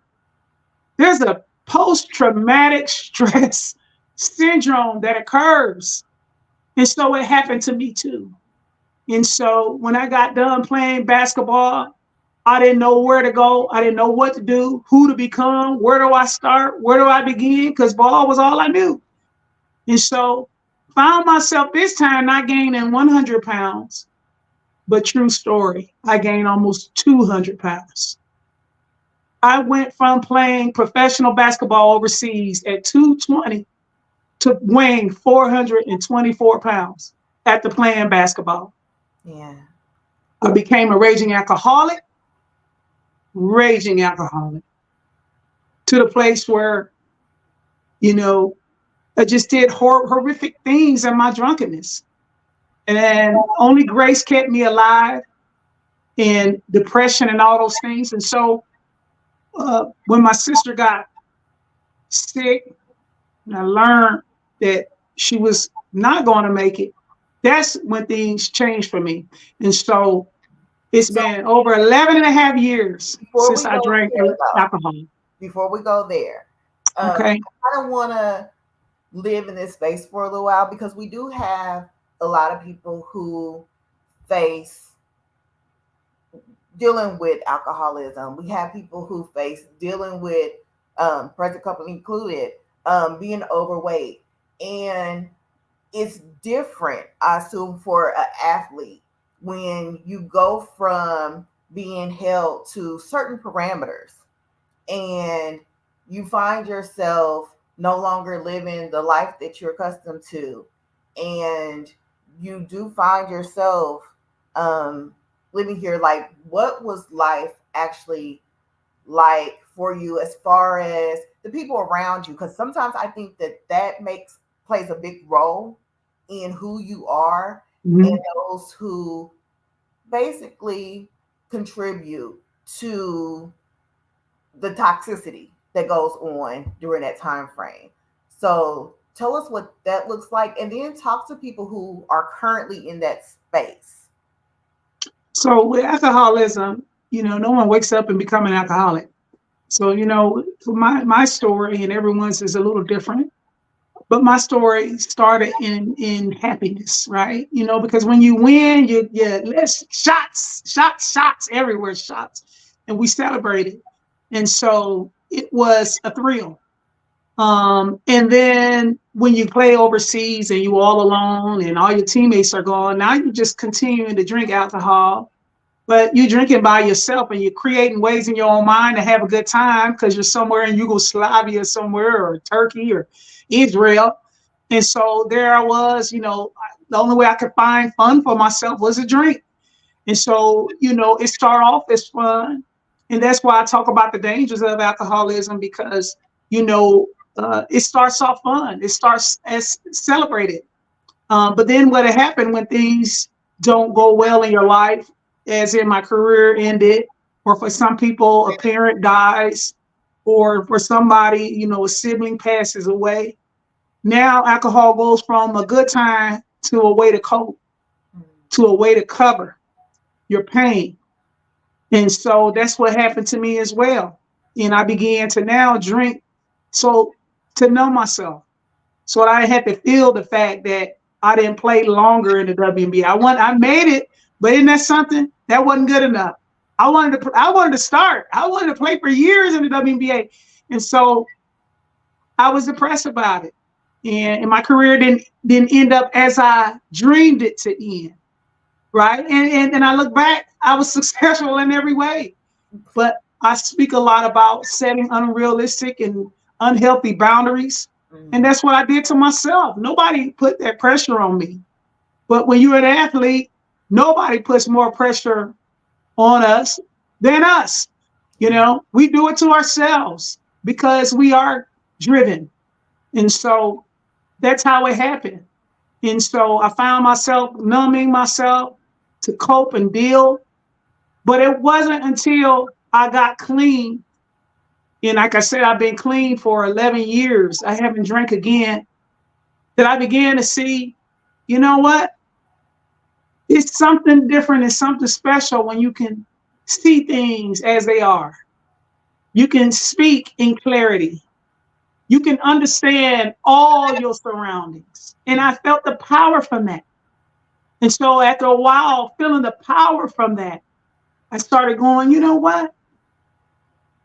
S2: There's a post-traumatic stress syndrome that occurs. And so it happened to me too. And so when I got done playing basketball, I didn't know where to go. I didn't know what to do, who to become, where do I start, where do I begin? Because ball was all I knew. And so found myself this time not gaining 100 pounds, but true story, I gained almost 200 pounds. I went from playing professional basketball overseas at 220 to weighing 424 pounds after playing basketball.
S1: Yeah.
S2: I became a raging alcoholic to the place where, I just did horrific things in my drunkenness. And only grace kept me alive in depression and all those things. And so when my sister got sick and I learned that she was not going to make it, that's when things changed for me. And so it's been over 11 and a half years since I drank alcohol.
S1: Before we go there,
S2: okay.
S1: I don't want to live in this space for a little while because we do have a lot of people who face dealing with alcoholism. We have people who face dealing with, present company included, being overweight. And it's different, I assume, for an athlete when you go from being held to certain parameters and you find yourself no longer living the life that you're accustomed to, and you do find yourself living here. Like, what was life actually like for you as far as the people around you? Because sometimes I think that plays a big role in who you are, and those who basically contribute to the toxicity that goes on during that time frame. So tell us what that looks like, and then talk to people who are currently in that space.
S2: So with alcoholism, no one wakes up and become an alcoholic. So, my story and everyone's is a little different. But my story started in happiness, right? Because when you win, let's shots everywhere, shots, and we celebrated. And so it was a thrill. And then when you play overseas and you all alone and all your teammates are gone, now you're just continuing to drink alcohol, but you're drinking by yourself and you're creating ways in your own mind to have a good time because you're somewhere in Yugoslavia somewhere, or Turkey or Israel. And so there I was, the only way I could find fun for myself was a drink. And so, it started off as fun. And that's why I talk about the dangers of alcoholism, because, it starts off fun. It starts as celebrated. But then what happened when things don't go well in your life, as in my career ended, or for some people, a parent dies, or for somebody, a sibling passes away. Now alcohol goes from a good time to a way to cope, to a way to cover your pain. And so that's what happened to me as well. And I began to now drink to know myself. So I had to feel the fact that I didn't play longer in the WNBA. I made it, but isn't that something? That wasn't good enough. I wanted to start. I wanted to play for years in the WNBA. And so I was depressed about it. And my career didn't end up as I dreamed it to end. Right. And I look back, I was successful in every way. But I speak a lot about setting unrealistic and unhealthy boundaries. And that's what I did to myself. Nobody put that pressure on me. But when you're an athlete, nobody puts more pressure on us than us. We do it to ourselves because we are driven. And so that's how it happened. And so I found myself numbing myself to cope and deal. But it wasn't until I got clean. And like I said, I've been clean for 11 years. I haven't drank again. That I began to see, you know what? It's something different and something special when you can see things as they are. You can speak in clarity. You can understand all your surroundings. And I felt the power from that. And so after a while, feeling the power from that, I started going, you know what?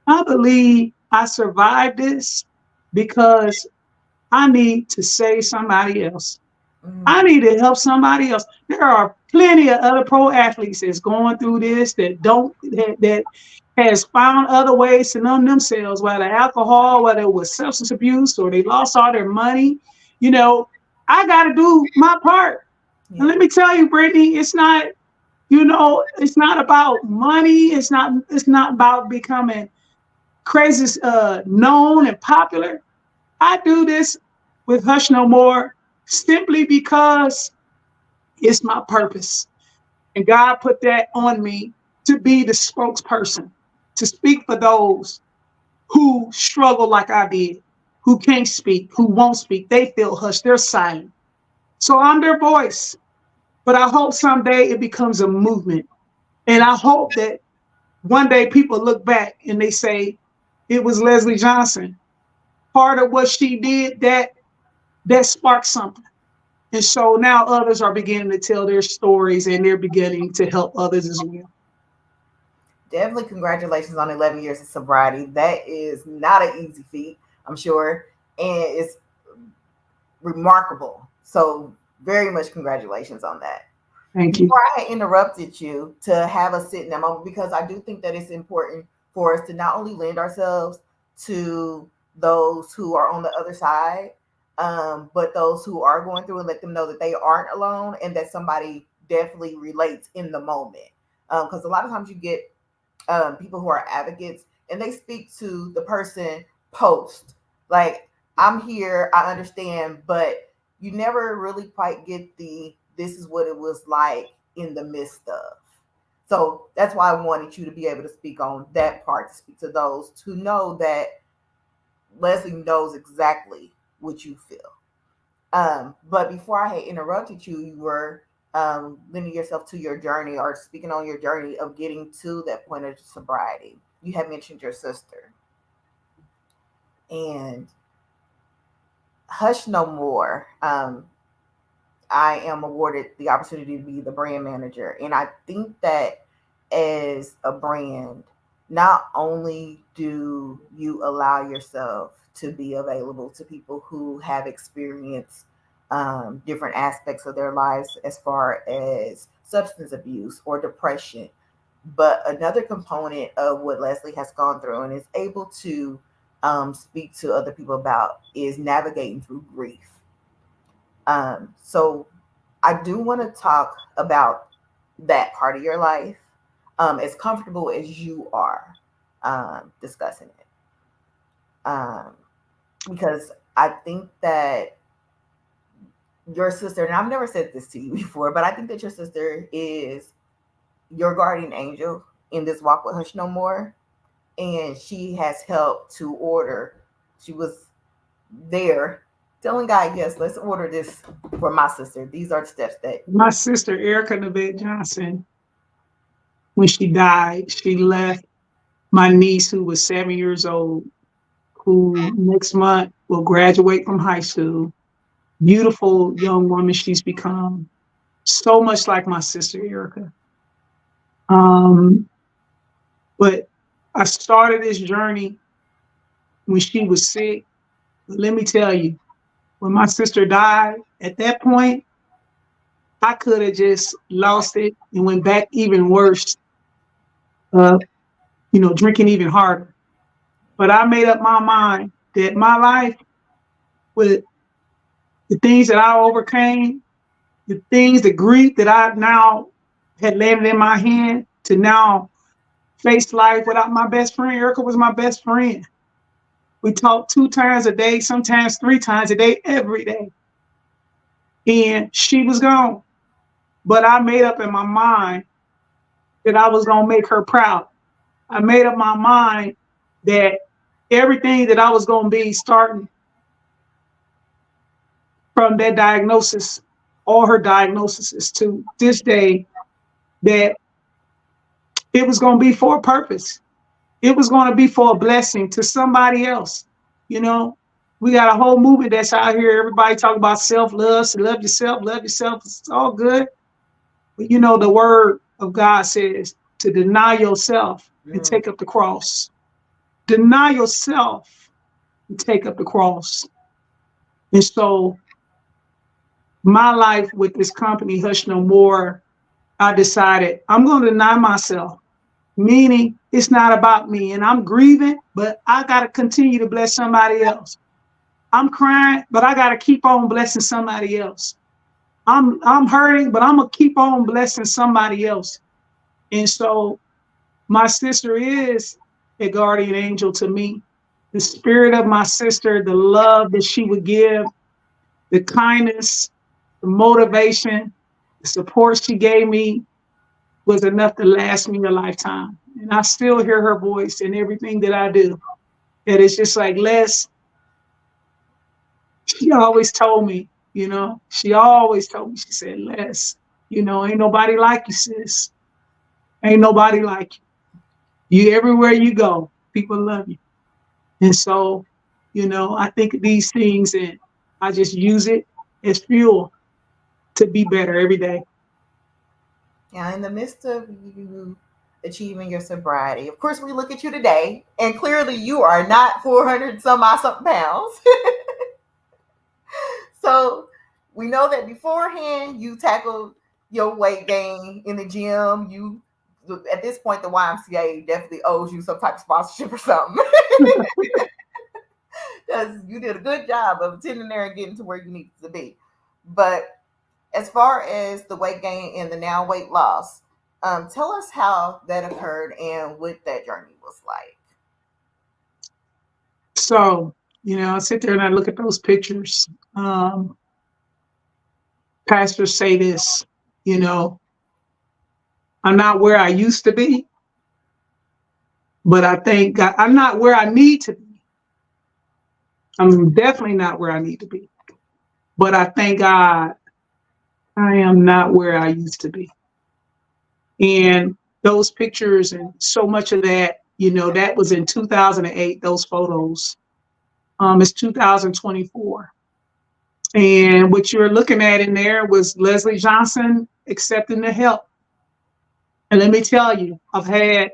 S2: I believe I survived this because I need to save somebody else. I need to help somebody else. There are plenty of other pro athletes that's going through this that has found other ways to numb themselves, whether alcohol, whether it was substance abuse, or they lost all their money. I got to do my part. Yeah. And let me tell you, Brittany, it's not, it's not about money. It's not about becoming crazy, known and popular. I do this with Hush No More simply because it's my purpose. And God put that on me to be the spokesperson, to speak for those who struggle like I did, who can't speak, who won't speak. They feel hushed, they're silent. So I'm their voice. But I hope someday it becomes a movement. And I hope that one day people look back and they say, it was Leslie Johnson. Part of what she did that sparked something. And so now others are beginning to tell their stories and they're beginning to help others as well.
S1: Definitely congratulations on 11 years of sobriety. That is not an easy feat, I'm sure. And it's remarkable. So very much congratulations on that.
S2: Thank you.
S1: Before I interrupted you to have us sit in that moment, because I do think that it's important for us to not only lend ourselves to those who are on the other side, but those who are going through, and let them know that they aren't alone and that somebody definitely relates in the moment. Because a lot of times you get people who are advocates and they speak to the person post, like, I'm here, I understand, but you never really quite get the this is what it was like in the midst of. So that's why I wanted you to be able to speak on that part, to speak to those to know that Leslie knows exactly what you feel. But before I had interrupted you, you were lending yourself to your journey or speaking on your journey of getting to that point of sobriety. You had mentioned your sister. And Hush No More, I am awarded the opportunity to be the brand manager. And I think that as a brand, not only do you allow yourself to be available to people who have experienced different aspects of their lives as far as substance abuse or depression, but another component of what Leslie has gone through and is able to speak to other people about is navigating through grief. So I do want to talk about that part of your life, as comfortable as you are discussing it. Because I think that your sister, and I've never said this to you before, but I think that your sister is your guardian angel in this walk with Hush No More. And she has helped to order. She was there telling God, yes, let's order this for my sister. These are the steps that
S2: My sister, Erica Nevette Johnson, when she died, she left my niece, who was 7 years old, who next month will graduate from high school. Beautiful young woman she's become, so much like my sister, Erica. But I started this journey when she was sick. But let me tell you, when my sister died, at that point, I could have just lost it and went back even worse, drinking even harder. But I made up my mind that my life, with the things that I overcame, the grief that I now had landed in my hand, to now face life without my best friend. Erica was my best friend. We talked 2 times a day, sometimes 3 times a day, every day. And she was gone. But I made up in my mind that I was going to make her proud. I made up my mind that everything that I was going to be, starting from that diagnosis, all her diagnoses to this day, that it was going to be for a purpose. It was going to be for a blessing to somebody else. We got a whole movement that's out here. Everybody talk about self-love, so love yourself. It's all good. But the word of God says to deny yourself and take up the cross. Deny yourself and take up the cross. And so my life with this company, Hush No More, I decided I'm going to deny myself, meaning it's not about me. And I'm grieving, but I got to continue to bless somebody else. I'm crying, but I got to keep on blessing somebody else. I'm hurting, but I'm going to keep on blessing somebody else. And so my sister is a guardian angel to me. The spirit of my sister, the love that she would give, the kindness, the motivation, the support she gave me was enough to last me a lifetime. And I still hear her voice in everything that I do. And it's just like, Les, she always told me, she said, Les, ain't nobody like you, sis. Ain't nobody like you. Everywhere you go, people love you. And so, I think of these things and I just use it as fuel to be better every day.
S1: Yeah, in the midst of you achieving your sobriety, of course, we look at you today, and clearly you are not 400 some odd something pounds. So we know that beforehand you tackled your weight gain in the gym. You, at this point, the YMCA definitely owes you some type of sponsorship or something. because you did a good job of attending there and getting to where you need to be. But as far as the weight gain and the now weight loss, tell us how that occurred and what that journey was like.
S2: So, I sit there and I look at those pictures. Pastors say this, you know, I'm not where I used to be, but I think I'm not where I need to be. I'm definitely not where I need to be. But I thank God I am not where I used to be. And those pictures and so much of that, that was in 2008, those photos. It's 2024. And what you're looking at in there was Leslie Johnson accepting the help. And let me tell you, I've had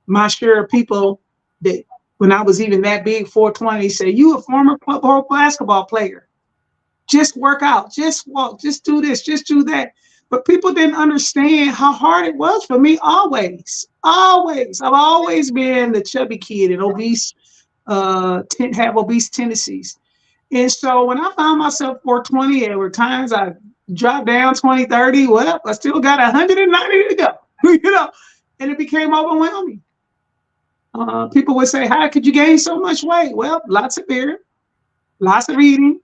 S2: my share of people that when I was even that big, 420, say, you a former pro basketball player. Just work out, just walk, just do this, just do that. But people didn't understand how hard it was for me always. Always. I've always been the chubby kid and obese, have obese tendencies. And so when I found myself 420, there were times I dropped down 20, 30. Well, I still got 190 to go, and it became overwhelming. People would say, how could you gain so much weight? Well, lots of beer, lots of eating.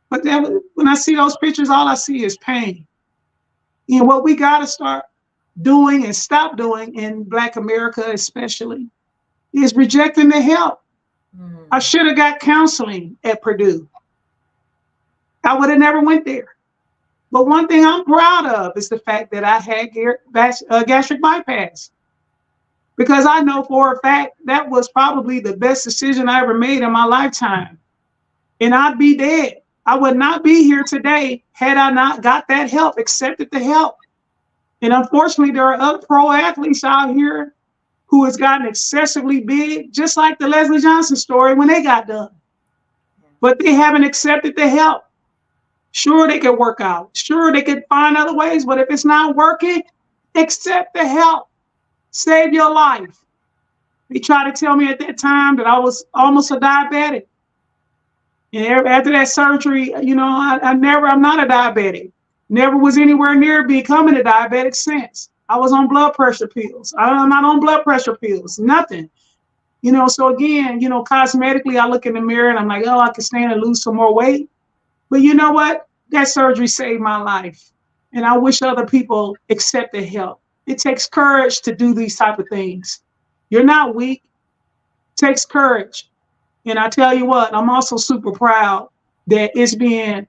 S2: But then when I see those pictures, all I see is pain. And what we got to start doing and stop doing in Black America especially is rejecting the help. I should have got counseling at Purdue. I would have never went there. But one thing I'm proud of is the fact that I had gastric bypass. Because I know for a fact that was probably the best decision I ever made in my lifetime. And I'd be dead. I would not be here today had I not got that help, accepted the help. And unfortunately, there are other pro athletes out here who has gotten excessively big, just like the Leslie Johnson story when they got done. But they haven't accepted the help. Sure, they could work out. Sure, they could find other ways. But if it's not working, accept the help. Save your life. They tried to tell me at that time that I was almost a diabetic. And after that surgery, I'm not a diabetic. Never was anywhere near becoming a diabetic since. I was on blood pressure pills. I'm not on blood pressure pills, nothing. So again, cosmetically, I look in the mirror and I'm like, oh, I can stand and lose some more weight. But you know what? That surgery saved my life. And I wish other people accept the help. It takes courage to do these type of things. You're not weak. It takes courage. And I tell you what, I'm also super proud that it's been,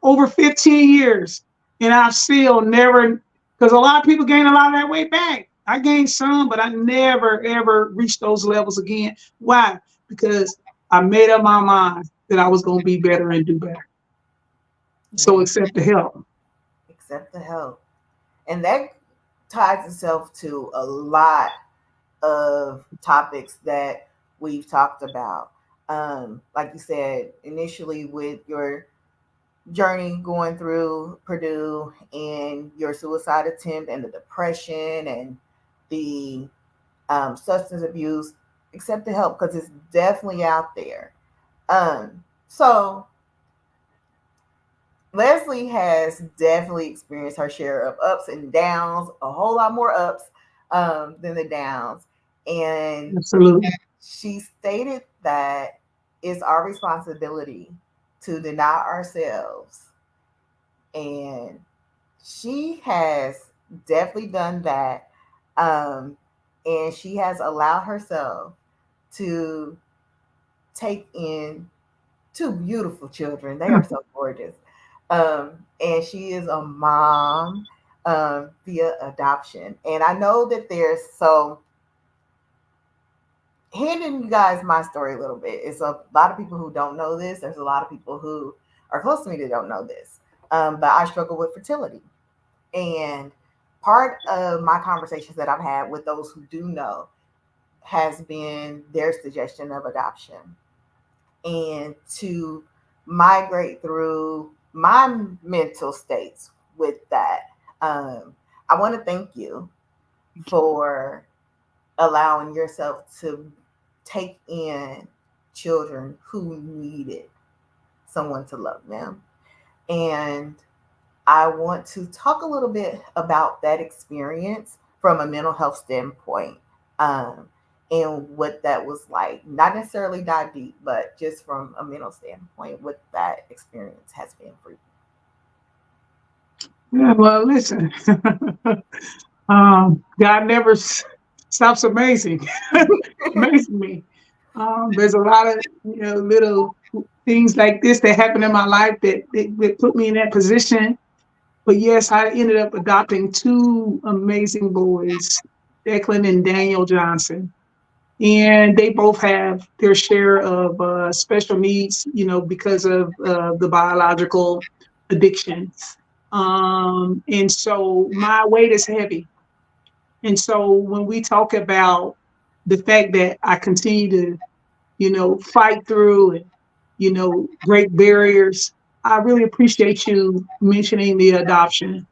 S2: over 15 years. And I've still never, because a lot of people gain a lot of that weight back. I gained some, but I never, ever reached those levels again. Why? Because I made up my mind that I was going to be better and do better. So accept the help.
S1: Accept the help. And that ties itself to a lot of topics that we've talked about. Like you said, initially with your journey going through Purdue and your suicide attempt and the depression and the substance abuse, accept the help because it's definitely out there. So Leslie has definitely experienced her share of ups and downs, a whole lot more ups than the downs. And
S2: absolutely,
S1: she stated that it's our responsibility to deny ourselves. And she has definitely done that. And she has allowed herself to take in two beautiful children. They are so gorgeous. And she is a mom via adoption. And I know that handing you guys my story a little bit. It's a lot of people who don't know this. There's a lot of people who are close to me that don't know this. But I struggle with fertility. And part of my conversations that I've had with those who do know has been their suggestion of adoption. And to migrate through my mental states with that, I want to thank you for allowing yourself to take in children who needed someone to love them. And I want to talk a little bit about that experience from a mental health standpoint, and what that was like. Not necessarily dive deep, but just from a mental standpoint, what that experience has been for you.
S2: Yeah, well, listen, God never stops amazing, amazing me. There's a lot of little things like this that happened in my life that put me in that position. But yes, I ended up adopting two amazing boys, Declan and Daniel Johnson. And they both have their share of special needs, because of the biological addictions. And so my weight is heavy. And so when we talk about the fact that I continue to, fight through and, break barriers, I really appreciate you mentioning the adoption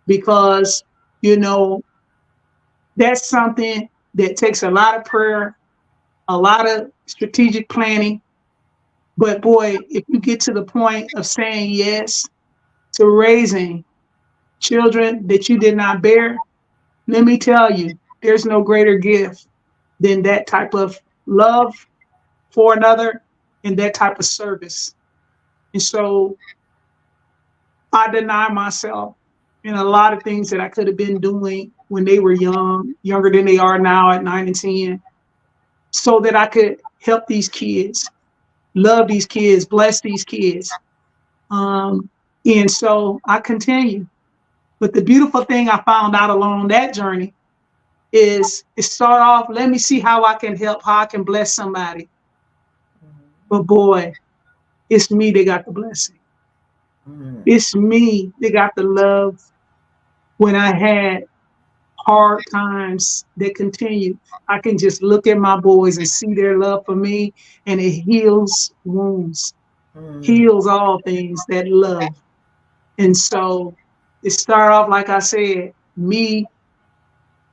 S2: because, you know, that's something that takes a lot of prayer, a lot of strategic planning. But boy, if you get to the point of saying yes to raising children that you did not bear, let me tell you, there's no greater gift than that type of love for another and that type of service. And so I deny myself in a lot of things that I could have been doing when they were young, younger than they are now at 9 and 10, so that I could help these kids, love these kids, bless these kids. And so I continue. But the beautiful thing I found out along that journey is it start off, let me see how I can help, how I can bless somebody. But boy, it's me that got the blessing.
S1: Mm-hmm.
S2: It's me that got the love when I had hard times that continued. I can just look at my boys and see their love for me, and it heals wounds,
S1: Mm-hmm.
S2: heals all things, that love. And so it started off, like I said, me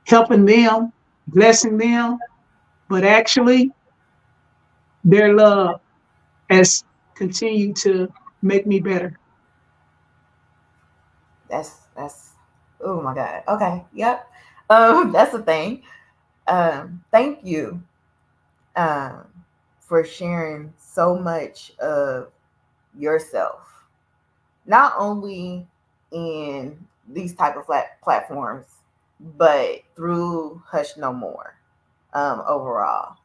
S2: helping them, blessing them, but actually their love has continued to make me better.
S1: That's oh my God. Okay. Yep. That's the thing. Thank you um for sharing so much of yourself, not only in these type of platforms, but through Hush No More. Overall,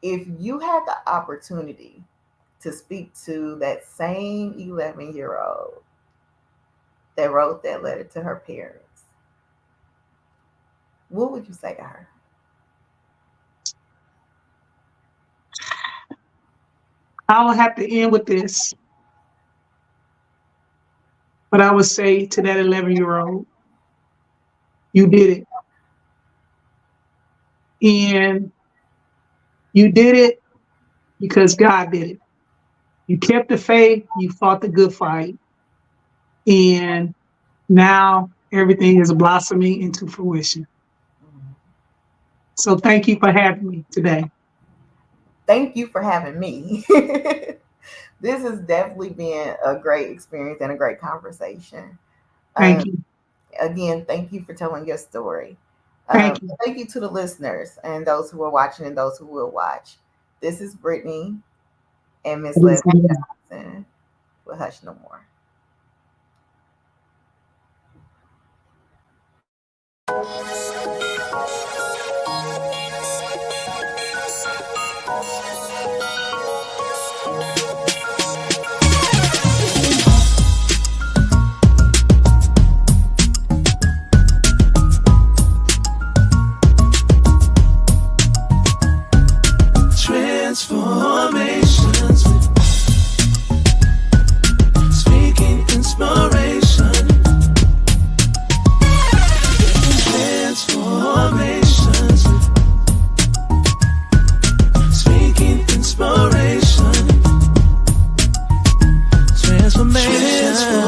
S1: if you had the opportunity to speak to that same 11-year-old that wrote that letter to her parents, what would you say to her?
S2: I will have to end with this, but I would say to that 11-year-old, you did it. And you did it because God did it. You kept the faith, you fought the good fight, and now everything is blossoming into fruition. So thank you for having me today.
S1: Thank you for having me. This has definitely been a great experience and a great conversation.
S2: Thank
S1: Um,
S2: you.
S1: Again, thank you for telling your story.
S2: Thank you.
S1: Thank you to the listeners and those who are watching and those who will watch. This is Brittany and Miss Leslie Johnson with Hush No More.